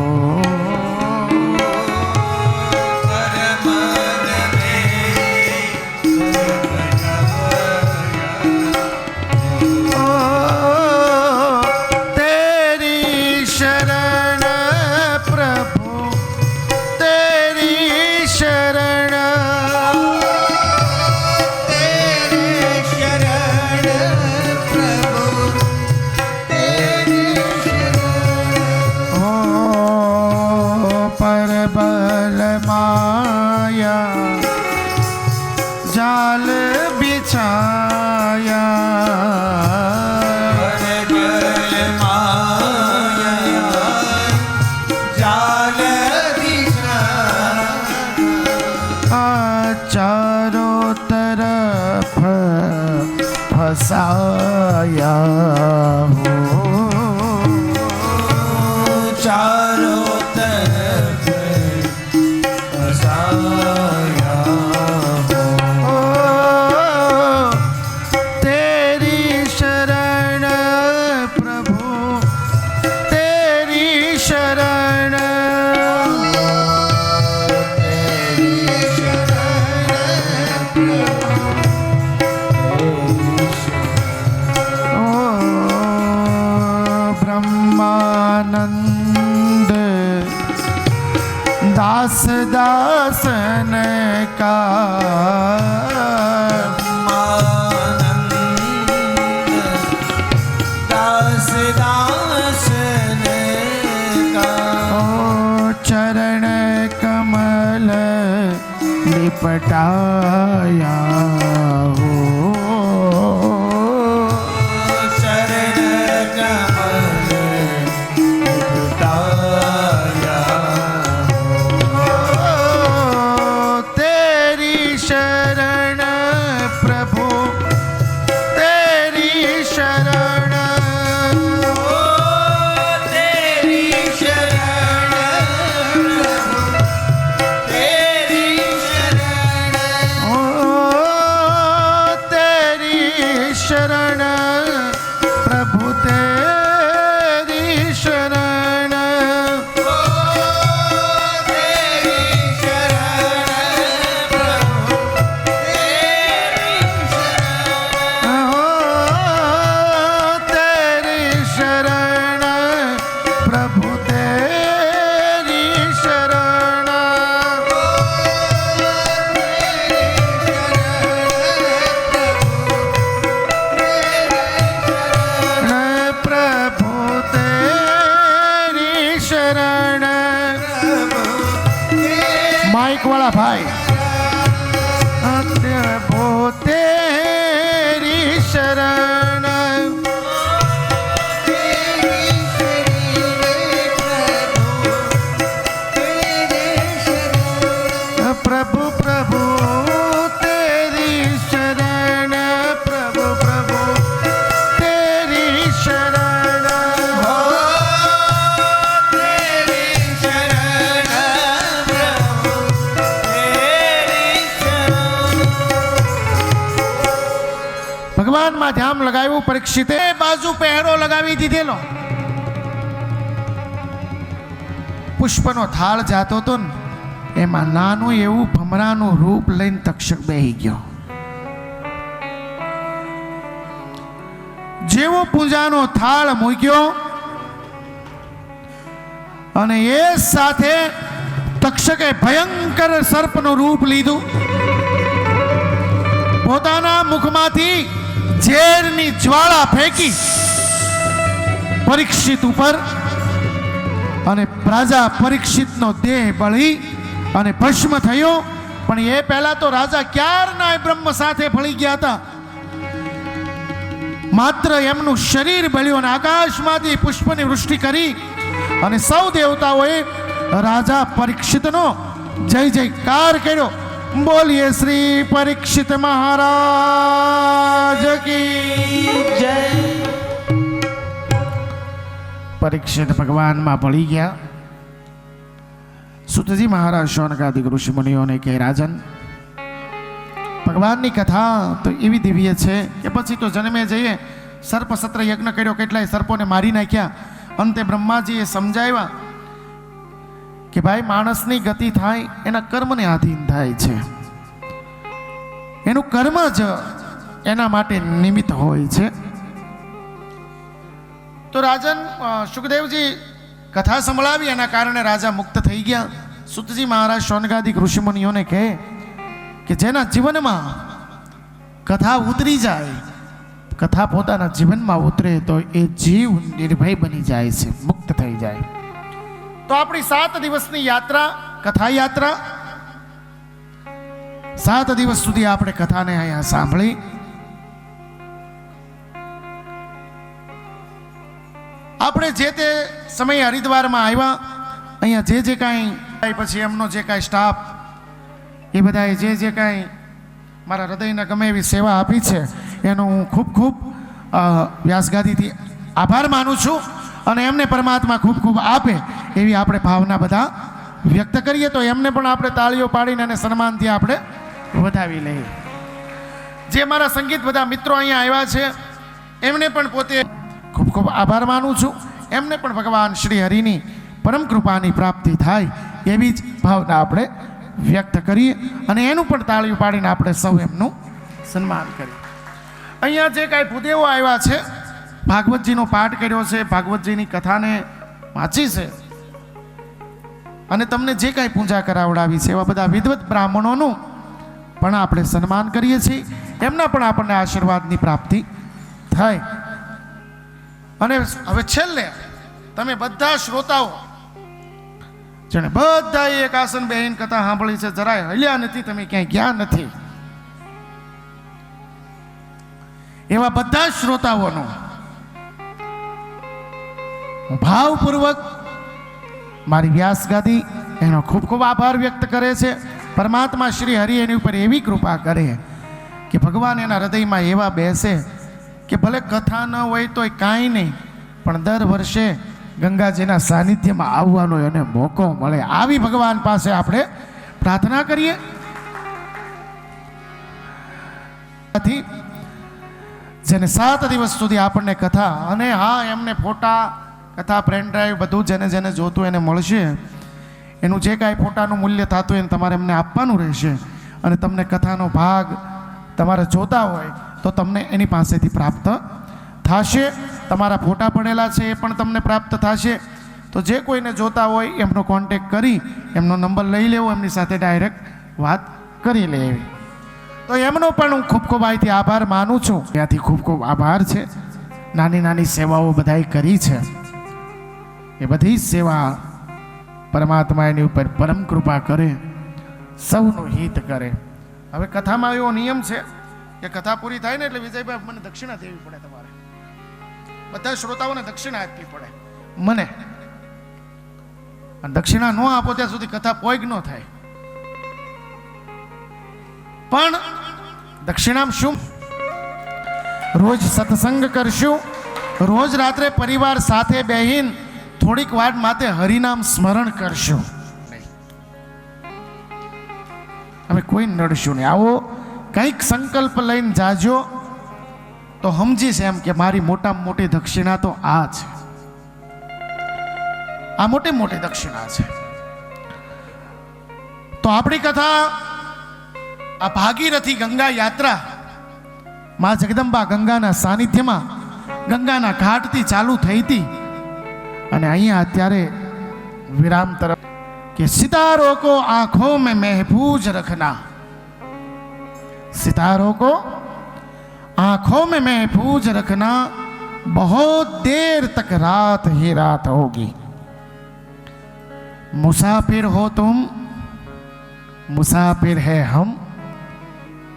जाल बिछाया जाल चारों तरफ फसाया हो चारों तरफ फसाया ओ, तेरी शरण प्रभु तेरी शरण ब्रह्मानंद दास दासन का दास दासन का ओ चरण कमल लिपटाया हो शरण कमल उताया तेरी शरण प्रभु तेरी शरण तेरी शरण तेरी शरण ओ तेरी शरण प्रभु तेरी शरण तेरी शरण प्रभु तेरी शरण तेरी शरण प्रभु तेरी शरण प्रभु तेरी शरण माइक वाला भाई प्रभु तेरी शरण प्रभु प्रभु तेरी शरण प्रभु प्रभु तेरी शरण तेरी शरण प्रभु तेरी शरण ભગવાન માં ધ્યાન લગાવ્યું પરીક્ષિતે બાજુ પહેરો લગાવી દીધેલો પુષ્પનો થાળ જાતો તો ને એમાં નાનું એવું ભમરાનું રૂપ લઈને તક્ષક બેહી ગયો જેવો પૂજાનો થાળ મૂક્યો અને એ સાથે તક્ષકે ભયંકર સર્પનું રૂપ લીધું પોતાના મુખમાંથી ઝેરની જ્વાળા ફેંકી પરીક્ષિત ઉપર અને રાજા પરીક્ષિતનો દેહ બળી અને ભસ્મ થયો પણ એ પહેલા તો રાજા ક્યારના બ્રહ્મ સાથે ભળી ગયા હતા માત્ર એમનું શરીર બળ્યું અને આકાશમાંથી પુષ્પની વૃષ્ટિ કરી અને સૌ દેવતાઓએ રાજા પરીક્ષિતનો જય જયકાર કર્યો बोलिए श्री परीक्षित महाराज की જય परीक्षित भगवान में पड़ी गया। सुतजी महाराज शौनकादिक ऋषि मुनिओने के राजन भगवान की कथा तो एवी दिव्य है कि पछी तो जन्मे जइए सर्प सत्र यज्ञ कर्यो, કેટલાય सर्पों मारी नाख्या। अंते ब्रह्माजीए समझाव्या कि भाई माणसनी गति थाय एना कर्मने आधीन थाय छे, एनु कर्म ज एना माटे निमित्त होय छे। तो राजन सुखदेवजी कथा संभळावी एना कारणे राजा मुक्त थई गया। सुतजी महाराज शौनकादिक ऋषि मुनिओने कहे कि जेना जीवन में कथा उतरी जाए, कथा पोताना जीवन में उतरे तो ए जीव निर्भय बनी जाए छे, मुक्त थई जाए। तो अपनी 7 दिवसनी यात्रा कथा यात्रा 7 दिवस सुधी आपणे कथाने अहींया सांभळी। આપણે જે તે સમયે હરિદ્વારમાં આવ્યા, અહીંયા જે કાંઈ પછી એમનો જે કાંઈ સ્ટાફ એ બધાએ જે કાંઈ મારા હૃદયને ગમે એવી સેવા આપી છે એનો હું ખૂબ ખૂબ વ્યાસગાદીથી આભાર માનું છું અને એમને પરમાત્મા ખૂબ ખૂબ આપે એવી આપણે ભાવના બધા વ્યક્ત કરીએ। તો એમને પણ આપણે તાળીઓ પાડીને અને સન્માનથી આપણે વધાવી લઈએ। જે મારા સંગીત બધા મિત્રો અહીંયા આવ્યા છે એમને પણ પોતે खूब खूब आभार मानु छूं। एमने पण भगवान श्री हरिनी परम कृपानी प्राप्ति थाय एवी ज भावना आपणे व्यक्त करीए अने एनुं पण ताळीओ पाडीने आपणे सौ एमनुं सन्मान करीए। अहींया जे कांई भूदेवो आव्या छे, भागवतजीनो पाठ कर्यो छे, भागवतजीनी कथाने वांची छे अने तमने जे कांई पूजा करावडावी छे एवा बधा विद्वत ब्राह्मणोनुं पण आपणे सन्मान करीए छीए। एमना पण आपणे आशीर्वादनी प्राप्ति थाय। અને હવે છેલ્લે તમે બધા શ્રોતાઓ જેને બધા એક આસન બેહીન કથા સાંભળી છે, જરાય હલ્યા નથી, તમે ક્યાંય ગયા નથી, એવા બધા શ્રોતાઓનો હું ભાવપૂર્વક મારી વ્યાસગાદી એનો ખૂબ ખૂબ આભાર વ્યક્ત કરે છે। પરમાત્મા શ્રી હરિ એની ઉપર એવી કૃપા કરે કે ભગવાન એના હૃદયમાં એવા બેસે कि भले कथा न होय तो कांई नहीं पण दर वर्षे गंगाजीना सानिध्यमां आववानो एने मोको मळे, आवी भगवान पासे आपणे प्रार्थना करीए। जेने 7 दिवस सुधी आपणे कथा अने हाँ एमने फोटा कथा पेन ड्राइव बधुं जेने जेने जोतुं एने मळशे। एनुं जे कांई फोटानुं मूल्य थतुं होय तमारे एमने आपवानुं रहेशे अने तमने कथानो भाग तमारे जोता होय तो तमने एनी पासेथी प्राप्त थाशे। तमारा फोटा पड़ेला छे ए पण तमने प्राप्त थाशे। तो जे कोईने जोता होय एमनो कॉन्टेक्ट करी एमनो नंबर लई लेवो, एमनी साथे डायरेक्ट वात करी लेवी। तो एमनो पण हूँ खूब खूब आहीथी आभार मानु छुं। त्याथी खूब खूब आभार छे। नानी नानी सेवाओ बधाई करी छे, ए बधी सेवा परमात्मा एनी उपर परम कृपा करे, सौनुं हित करे। हवे कथामां एवो नियम छे कि कथा पूरी थाय ने एटले विजयभाई मने दक्षिणा देवी पड़े। तमारे बधा श्रोताओने दक्षिणा आपवी पड़े मने, दक्षिणा न आपो त्यां सुधी कथा पोग न थाय। पण दक्षिणाम शुं? रोज सत्संग करशुं, रोज रात्रे परिवार साथे बेहीन थोड़ीक वार माटे हरिनाम स्मरण करशुं। अमे कोई नडशुं नहीं। आवो કંઈક સંકલ્પ લઈને જાજો તો સમજીશ એમ કે મારી મોટામાં મોટી દક્ષિણા તો આ છે, આ મોટી મોટી દક્ષિણા છે। તો આપણી કથા આ ભાગીરથી ગંગા યાત્રા માં જગદંબા ગંગાના સાનિધ્યમાં ગંગાના ઘાટથી ચાલુ થઈ હતી અને અહીંયા અત્યારે વિરામ તરફ કે સિતારો કો આંખોं में महफूज रखना, सितारों को आंखों में महफूज रखना, बहुत देर तक रात ही रात होगी। मुसाफिर हो तुम, मुसाफिर है हम,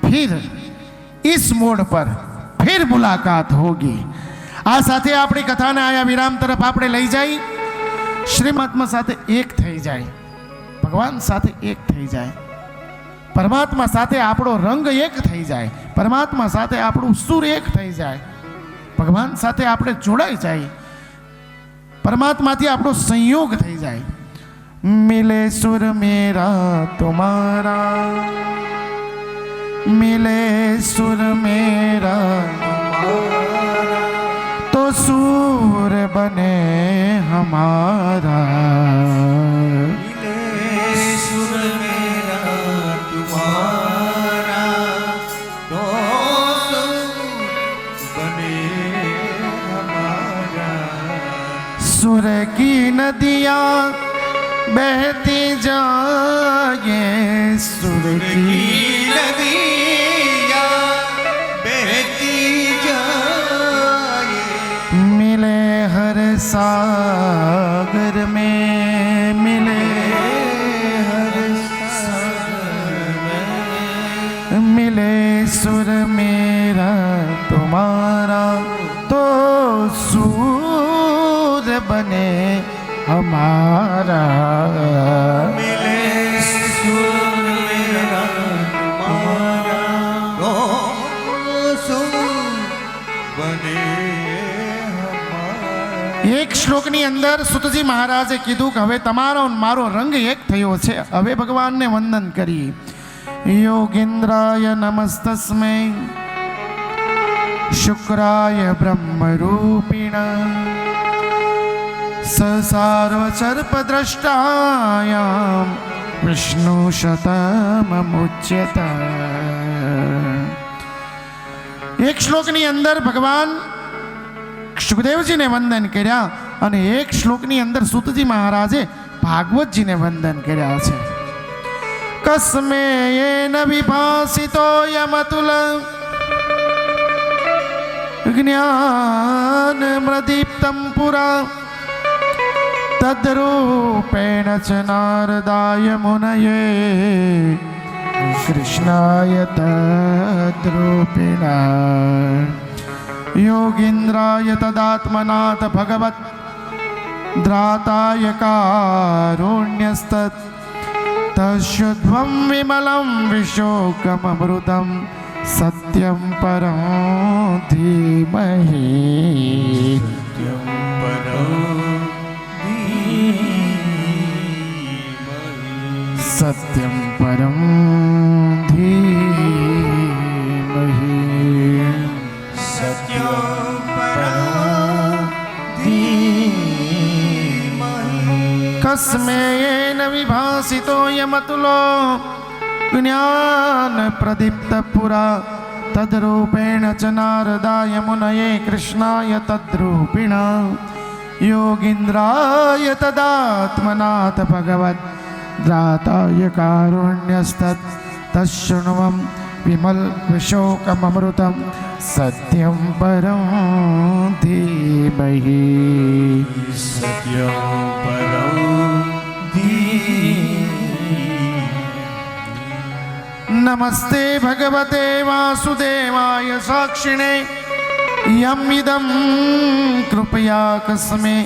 फिर इस मोड़ पर फिर मुलाकात होगी। आ साथे आपणी कथाने आया विराम तरफ आपणे लई जाई। श्रीमत्मा साथे एक थई जाए, भगवान साथे एक थई जाए। પરમાત્મા સાથે આપણો રંગ એક થઈ જાય, પરમાત્મા સાથે આપણું સુર એક થઈ જાય, ભગવાન સાથે આપણે જોડાઈ જાય, પરમાત્માથી આપણો સંયોગ થઈ જાય. મિલે સુર મેરા તુમારા, મિલે સુર મેરા તો સુર બને હમારા. सुर मेरा तुम्हारा तो बने हमारा. सुर की नदियाँ बहती जाए, सुर की नदियाँ बहती जाए. मिले हर सागर में, मिले हर सागर में, मिले सुर मेरा तुम्हारा तो सूर बने हमारा. मिले सुर मेरा तुम्हारा तो सुर बने हमारा. એક શ્લોકની અંદર સુતજી મહારાજે કીધું કે હવે તમારો અને મારો રંગ એક થયો છે. હવે ભગવાનને વંદન કરી. યોગેન્દ્રાય નમસ્તસ્મૈ શુક્રાય બ્રહ્મરૂપિણ સર્વસર્પદ્રષ્ટાયામ વિષ્ણુ શતમુચ્યત. એક શ્લોકની અંદર ભગવાન સુખદેવજીને વંદન કર્યા અને એક શ્લોકની અંદર સુતજી મહારાજે ભાગવતજીને વંદન કર્યા છે. કસ્મે યેન વિભાસિતો યમતુલ જ્ઞાન પ્રદીપ્તમ પુરા તદ્રૂપેણ ચ નારદાય મુનયે કૃષ્ણાય તદ્રૂપિણા. योगीन्द्राय तदात्मनाथ भगवत द्राताय कारुण्यस्त तस्युध्वं विमलं विशोकममृतं सत्यं परं धीमहि. सत्यं परं धीमहि. कस्मे येन विभासितो यमतुलो ज्ञान प्रदीप्त पुरा तद्रूपेण च नारदाय मुनये कृष्णाय तद्रूपिणा. योगीन्द्राय तदात्मनाथ भगवत द्राताय कारुण्यस्तत् तच्छृण्वं विमल विशोकममृतं सत्यं परं धीमहि. सत्यं परं धीमहि. नमस्ते भगवते वासुदेवाय साक्षिणे यम इदं कृपया कस्मे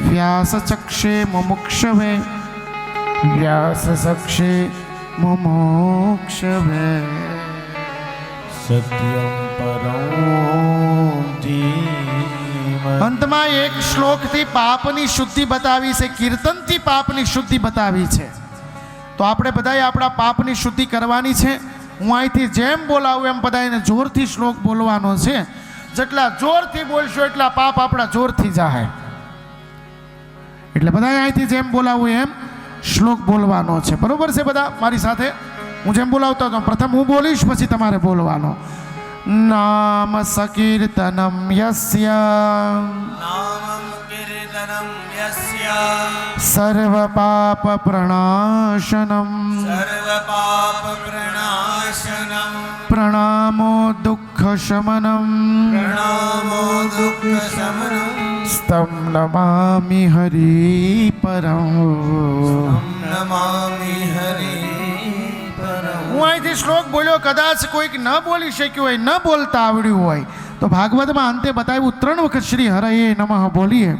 व्यासचक्षे मुमुक्षवे, व्यासचक्षे मुमुक्षवे. સત્યમ પરમ ધીમહિ. અંતમાં એક શ્લોકથી પાપની શુદ્ધિ બતાવી છે, કીર્તનથી પાપની શુદ્ધિ બતાવી છે. તો આપણે બધાએ આપણા પાપની શુદ્ધિ કરવાની છે. હું અહીંથી જેમ બોલાવું એમ બધાને જોરથી શ્લોક બોલવાનો છે. જેટલા જોરથી બોલશો એટલા પાપ આપણા જોરથી જાય. એટલે બધાએ અહીંથી જેમ બોલાવું એમ શ્લોક બોલવાનો છે. બરોબર છે બધા મારી સાથે? હું જેમ બોલાવતો હતો પ્રથમ હું બોલીશ, પછી તમારે બોલવાનો. નામ સકીર્તનમ યસ્ય નામં કીર્તનં યસ્ય સર્વ પાપ પ્રણાશનમ સર્વ પાપ પ્રણાશનમ પ્રણામો દુઃખ શમનમ પ્રણામો દુઃખ શમનમ સ્તમ નમામિ હરિ પરમ. નમામિ હરિ પરમ. હું અહીંથી શ્લોક બોલ્યો, કદાચ કોઈક ન બોલી શક્યું હોય, ન બોલતા આવડ્યું હોય તો ભાગવતમાં અંતે બતાવ્યું 3 વખત શ્રી હરયે નમઃ બોલીએ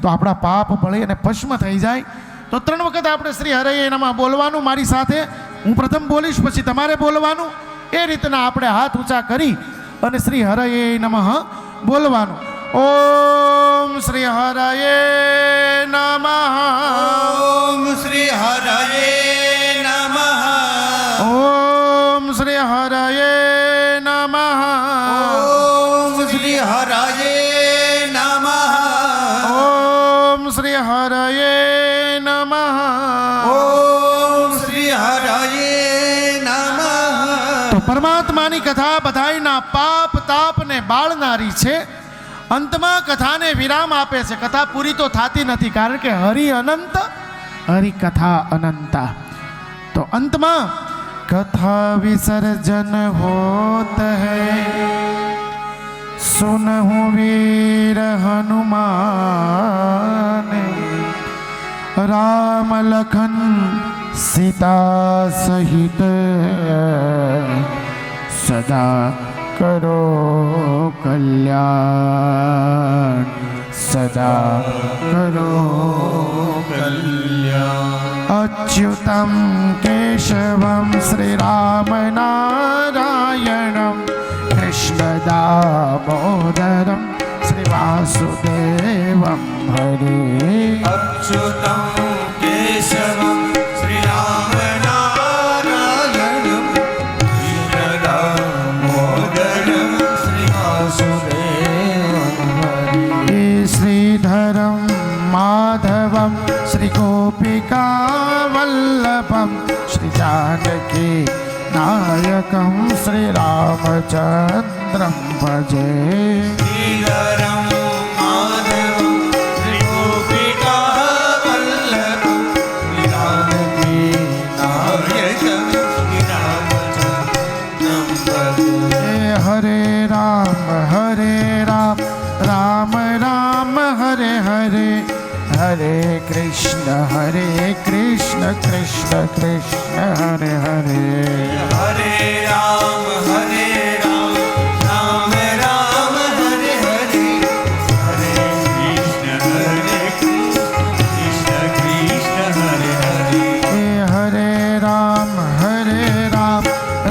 તો આપણા પાપ બળી અને ભસ્મ થઈ જાય. તો તો 3 વખત આપણે શ્રી હરયે નમઃ બોલવાનું મારી સાથે. હું પ્રથમ બોલીશ પછી તમારે બોલવાનું. એ રીતના આપણે હાથ ઊંચા કરી અને શ્રી હરયે નમઃ બોલવાનું. ઓમ શ્રી હરયે નમઃ. ઓમ શ્રી હરયે નમઃ. ઓમ શ્રી હરયે નમઃ. ઓમ શ્રી હરયે નમઃ. ઓમ શ્રી હરયે નમઃ. ઓમ શ્રી હરયે નમઃ. તો પરમાત્માની કથા બધાયના પાપ તાપને બાળનારી છે. અંતમાં કથાને વિરામ આપે છે. કથા પૂરી તો થતી નથી, કારણ કે હરિ અનંત, હરિ કથા અનંતા. તો અંતમાં કથા વિસર્જન હોત હૈ, સુનહુ વીર હનુમાન, રામ લખન सीता सहित सदा करो कल्याण, सदा करो कल्याण। अच्युतम केशवम श्री राम नारायणम, कृष्ण दामोदरम श्री वासुदेवम हरे। अच्युतं केशवं श्रीराम नारायणं, कृष्णदामोदरं श्रीवासुदेवं हरे। श्रीधरं माधवं श्री गोपिका वल्लभं, श्री जानकी नायकं श्री रामचंद्रं भजे। श्रीधरं माधवं श्रीगोपिका वल्लभं, श्रीरामकी नायकं श्रीरामचन्द्रं भजे। हरे राम राम राम हरे हरे, हरे कृष्ण कृष्ण कृष्ण हरे हरे। हरे राम राम राम हरे हरे, हरे कृष्ण कृष्ण कृष्ण हरे हरे। हरे राम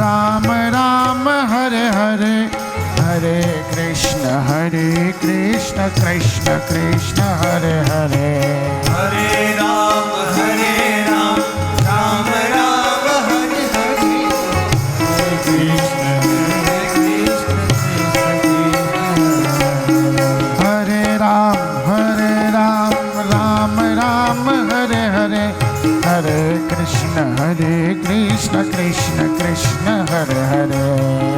राम राम हरे हरे, हरे कृष्ण कृष्ण कृष्ण हरे हरे। हरे राम राम राम हरे हरे, हरे कृष्ण कृष्ण हरे राम राम राम हरे हरे, हरे कृष्ण कृष्ण कृष्ण हरे हरे।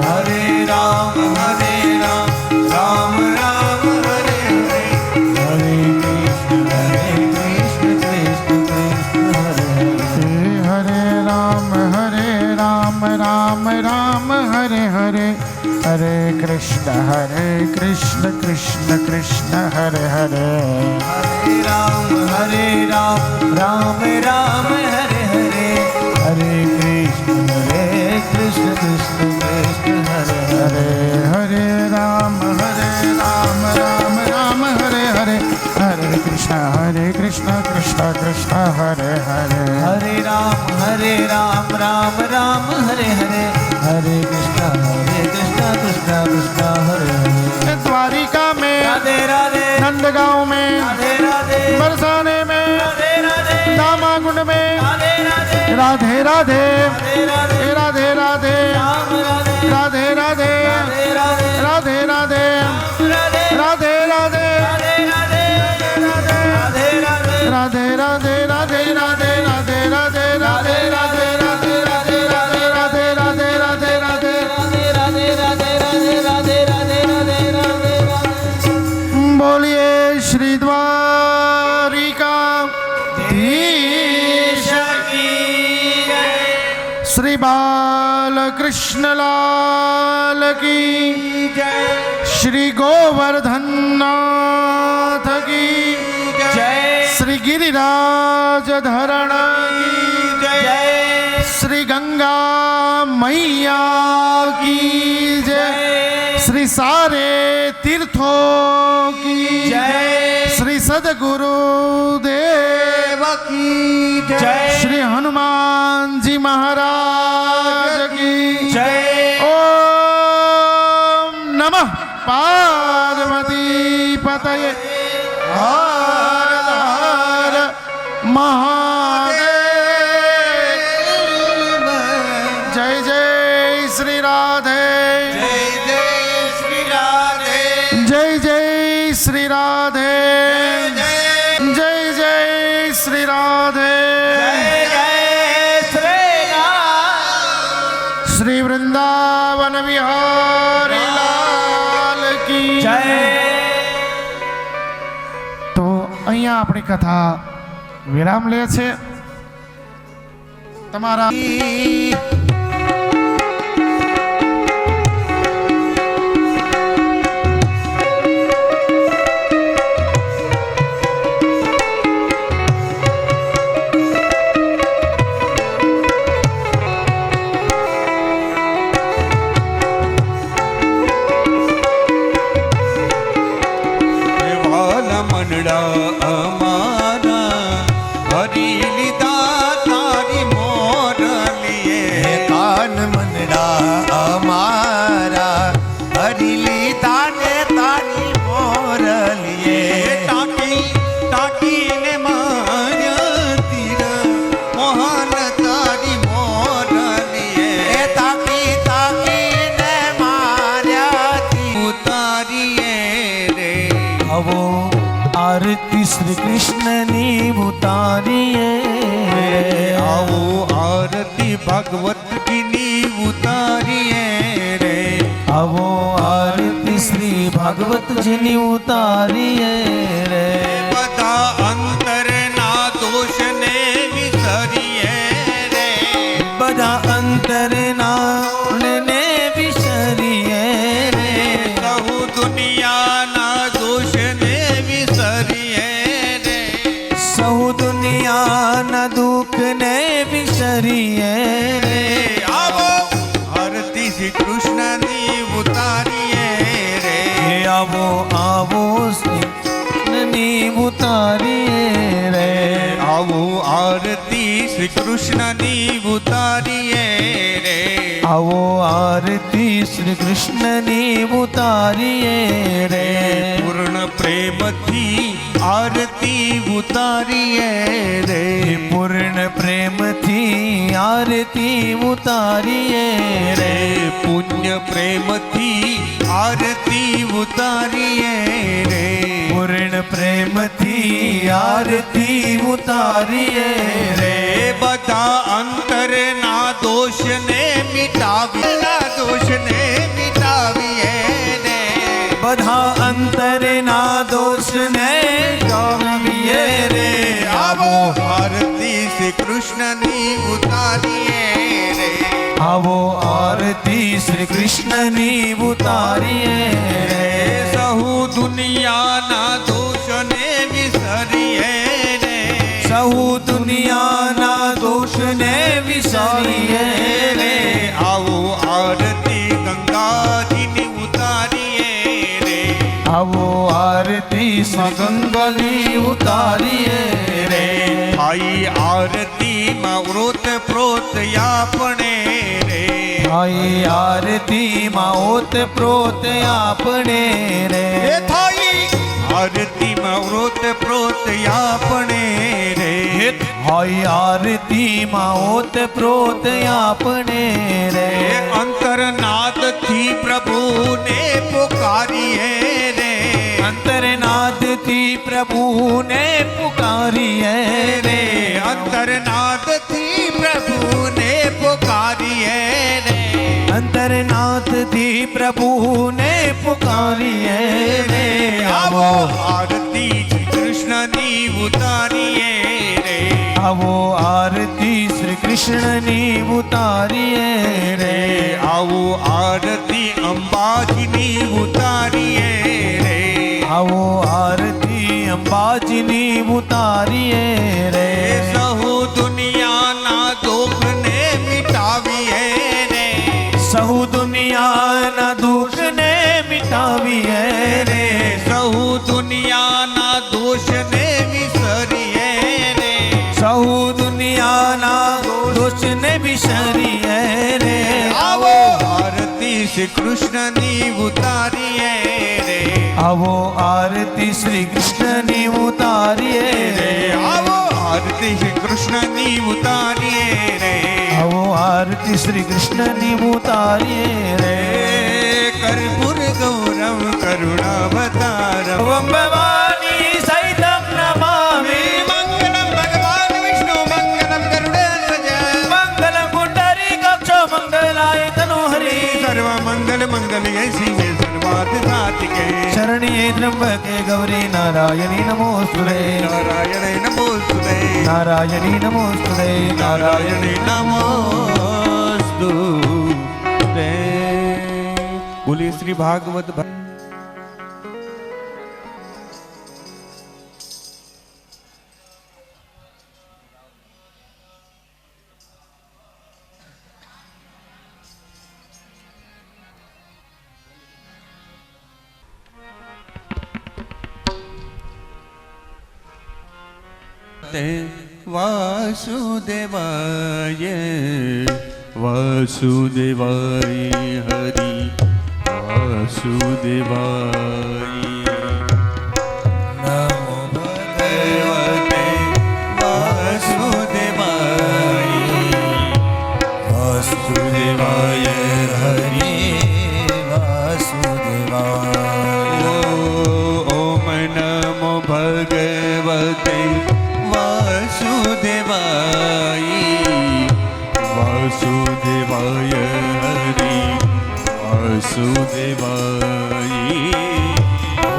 हरे राम राम राम हरे हरे, हरे कृष्ण कृष्ण कृष्ण हरे हरे। हरे राम राम हरे हरे, हरे कृष्ण कृष्ण कृष्ण हरे हरे। हरे राम राम राम हरे हरे, हरे कृष्ण कृष्ण कृष्ण हरे हरे। हरे राम राम राम हरे हरे, हरे कृष्ण कृष्ण कृष्ण हरे हरे। हरे राम राम राम हरे हरे, हरे कृष्ण कृष्ण कृष्ण हरे हरे। द्वारिका में राधे राधे, नंदगांव में राधे राधे, बरसाने में राधे राधे, दामाकुंड में राधे राधे, राधे राधे राधे राधे, राधे राधे राम राधे, राधे राधे राधे राधे, राधे राधे राधे राधे, राधे राधे राधे राधे राधे राधे राधे राधे राधे राधे राधे राधे राधे राधे। बोलिए श्री द्वारिका धीश की जय। श्री बाल कृष्ण लाल की जय। श्री गोवर्धन नाथ की जय। श्री गिरिराज धरण की जय। श्री गंगा मैया की जय, श्री सारे तीर्थों की जय। श्री सद्गुरु देव की કી જય શ્રી હનુમાનજી મહારાજ કી જય ઓમ નમઃ પાર્વતી પતયે હર હર મહાદેવ જય જય શ્રી રાધે જય જય શ્રી રાધે જય જય શ્રી રાધે જય જય શ્રી રાધે જય શ્રી રામ શ્રી વૃંદાવન વિહારી લાલ કી જય તો અહીંયા આપણી કથા વિરામ લે છે. તમારા વાલા મનડા અમારા હરી લીધા તારી મોરલીએ કાન મનડા અમારા હરી લીધા ને તારી મોરલીએ ટાકી ટાકીને માર્યા તીર મોહન તારી મોરલીએ એ તાકી તાકીને માર્યાથી ઉતારીએ રે આવો આરતી શ્રી કૃષ્ણની ઉતારીએ આવો આરતી ભાગવત કીની ઉતારીએ રે આવો આરતી શ્રી ભાગવતજીની ઉતારીએ રે બધા અંતરના દોષને વિસરીએ રે બધા અંતરના ને વિસરીએ રે કહું દુનિયાના દોષને વિસરીએ રે સહુ દુનિયાના દુઃખને વિસરીએ રે આવો આરતી શ્રી કૃષ્ણની ઉતારીએ રે હે આવો આવો શ્રીની ઉતારીએ રે આવો આરતી શ્રી કૃષ્ણની ઉતારીએ રે આવો આરતી શ્રી કૃષ્ણની ઉતારીએ રે પૂર્ણ પ્રેમથી આરતી ઉતારીએ રે પૂર્ણ પ્રેમથી આરતી ઉતારીએ રે પુણ્ય પ્રેમથી આરતી ઉતારીએ રે પૂર્ણ પ્રેમથી આરતી ઉતારીએ રે રે બધા અંતરના દોષને મિટાવીના દોષને મિટાવીએ રે બધા અંતરના દોષને જાણવીએ રે આવો આરતી શ્રી કૃષ્ણની ઉતારીએ રે આવો આરતી શ્રી કૃષ્ણની ઉતારીએ રે સહુ દુનિયાના દોષને વિસરીએ રે સહુ દુનિયાના દોષને વિસરીએ રે આવો આરતી ગંગાજીની ઉતારીએ રે આવો આરતી ગંગાની ઉતારીએ રે આઈ આરતીમાં વ્રત પ્રોત આપણે રે આઈ આરતીમાં ઓત પ્રોત આપણે રે એ થાઈ આરતીમાં વ્રત પ્રોત આપણે રે હોય આરતીમાં ઓત પ્રોત આપણે રે એ અંતરનાદથી પ્રભુને પુકારીએ રે અંતરનાદથી પ્રભુને પુકારીએ રે અંતરનાદથી પ્રભુને પુકારીએ રે અંતરનાદથી પ્રભુને પુકારીએ રે આવો આરતી શ્રી કૃષ્ણની ઉતારીએ રે આવો આરતી શ્રી કૃષ્ણની ઉતારીએ રે આવો આરતી અંબાજીની ઉતારીએ રે આવો આરતી અંબાજીની ઉતારીએ રે એ સહુ દુનિયાના દુઃખને મિટાવીએ રે સહુ દુનિયાના દુઃખને મિટાવીએ રે સહુ દુનિયાના દોષને વિસરીએ રે સહુ ની ઉતારીએ રે આવો આરતી શ્રી કૃષ્ણની ઉતારીએ રે આવો આરતી શ્રી કૃષ્ણની ઉતારીએ રે આવો આરતી શ્રી કૃષ્ણની ઉતારીએ રે કર્પૂર ગૌરવ કરુણાવતારમ ભવાની સહિતમ નમામિ મંગલમ ભગવાન વિષ્ણુ મંગલમ ગરુડધ્વજ મંગલમ પુંડરી કક્ષો મંગલાય તનો હરિ સર્વ મંગલ મંગલ્ય શિવે સર્વાર્થ સાધિકે શરણ્યે ત્રંબકે ગૌરી નારાયણી નમોસ્તુતે નારાયણે નમોસ્તુતે નારાયણી નમોસ્તુતે નારાયણે નમોસ્તુતે બોલી શ્રી ભાગવત વાસુદેવાય વાસુદેવાય હરિ વાસુદેવાય નમો ભગવતે વાસુદેવાય વાસુદેવાય હરિ વાસુદેવાય ઓમ નમો ભગવતે વાસુદેવાય વાસુદેવાય હરિ વાસુદેવાય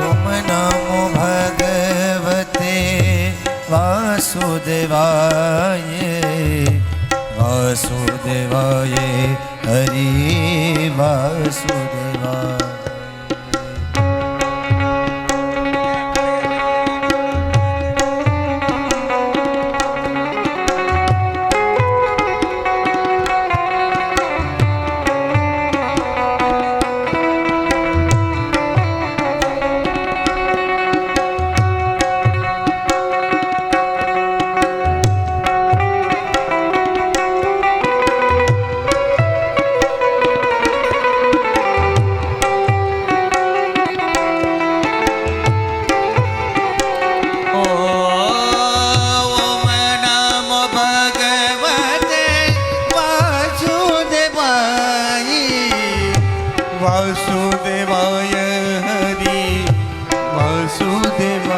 ઓમ નમો ભગવતે વાસુદેવાય વાસુદેવાય હરિ વાસુદેવાય વાસુદેવાય હરિ વાસુદેવાય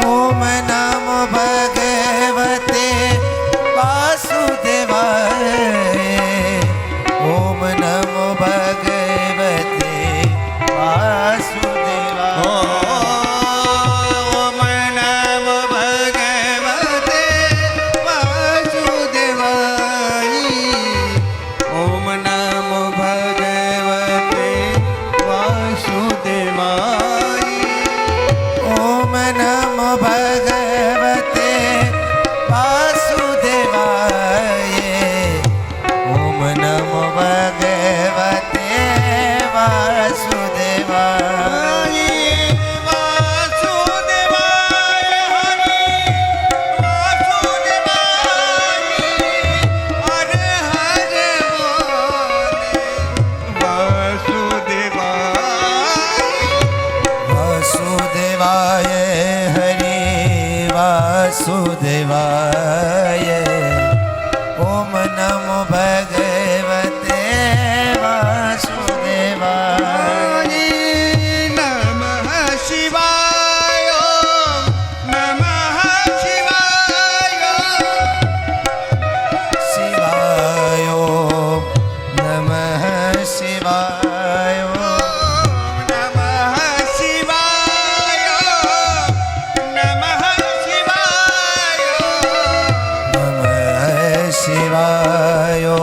ઓમ નમો ભગવતે વાસુદેવાય ઓમ નમો ભગવતે વાસુદેવાય ઓમ નમો ભગવતે વાસુદેવાય ઓમ નમો ભગવતે વાસુદેવાય ઓમ નમો ભગવતે વાસુદેવાય ઓમ નમો ભગવતે વાસુદેવાય વાસુદેવાય હરિ વાસુદેવાય ઓમ નમો ભગવતે વાસુદેવાય નમઃ શિવાય નમઃ શિવાય શિવાય ઓમ નમઃ શિવાય નમઃ શિવાય નમઃ શિવાય નમઃ શિવાય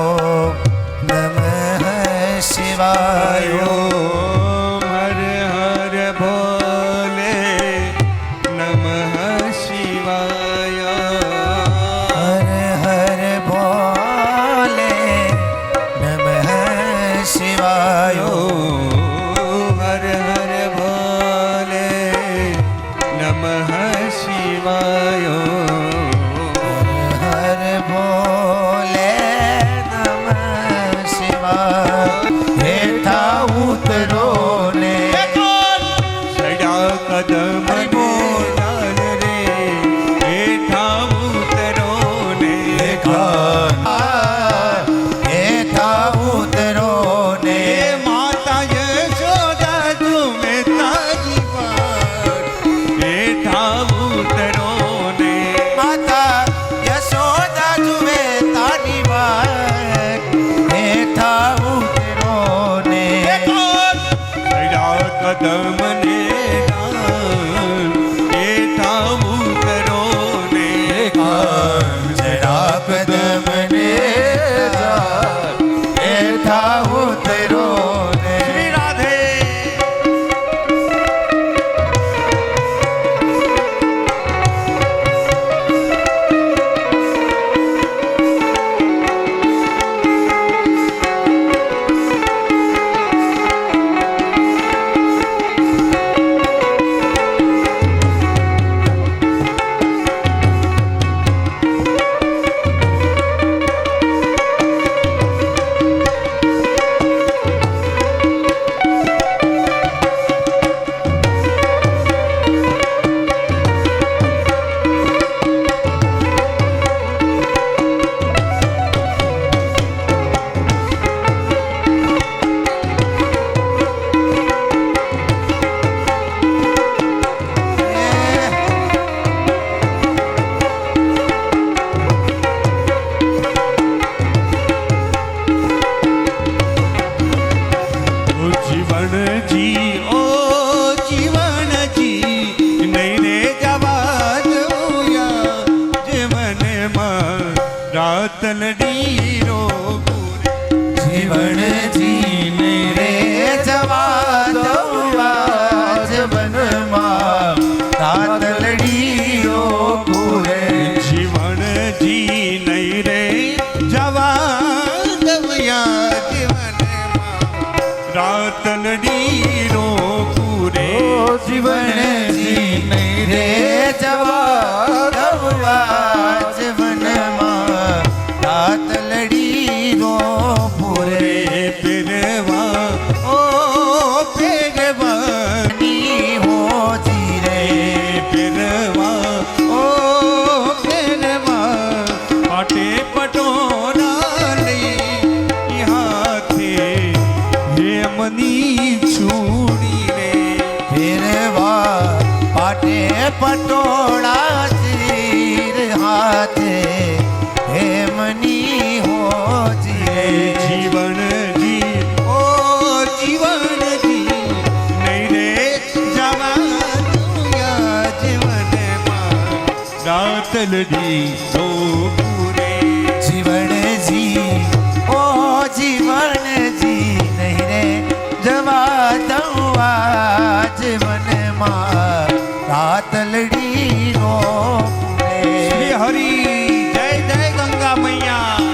કદમ ને એઠા ઉતરો ને જરા કદમ ને એઠા ઉતરો ને શ્રી રાધે રાતલડી રો જીવન જીને રે જવા દઉં આજ વનમાં રાતલડી રો પૂરે જીવન જી નહીં રે જવા દવ્યા જીવનમાં રાતલડી રો પૂરે જીવન જીને રે જવા દઉં આજ વનમાં રાતલડી રો પૂરે પેરવા ઓ પેરવા ની હો જીરે પેરવા ઓ પેરવા પાટે પટોરા લઈ હાથે હેમની છોડી રે ફેરવા પાટે પટોળા ચીર હાથે હેમની હો જીરે જીવન જી ઓ જીવન જી નહીં રે જવા દુનિયા જીવનમાં રાતલડી નો પૂરે જીવનજી ઓ જીવનજી નહીં રે જવા દઉં આજ વનમાં રાતલડી રો શ્રી હરિ જય જય ગંગા મૈયા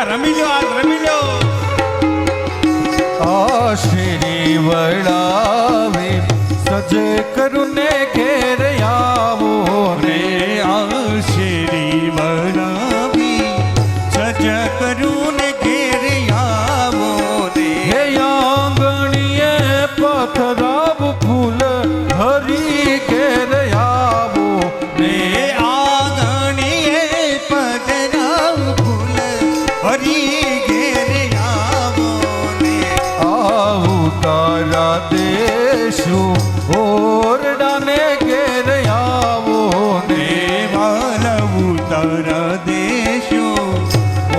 રમી લો આજ રમી લો શ્રી વડાવે સજે કરુને ઘેર આવો રે આ શેરી બનાવી સજ કરું ને ઘેર આવો રે હે આંગણીએ પથરાવ ફૂલ હરી ઘેર આવો રે આંગણીએ પધરાવ ફૂલ હરી ઘેર આવો ને આવું તારા દેશું ઓરડાને ઘેર આવો ને વાલવું તારા દેશો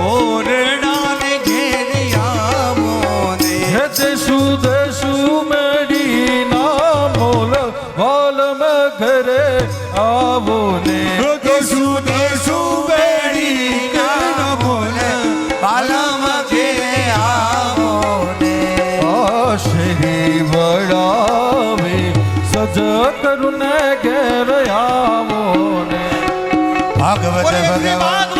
ઓરડાને ઘેર આવો ને હે દેશું દેશું મેડી ના મોલ વાલમ ઘરે આવો ને દેશું દેશું બેડી ના બોલ વાલમ ઘેરે આવો ને શ્રી વડાવે સજ કરુને ઘેર આવો ને ભાગવત ભગવાન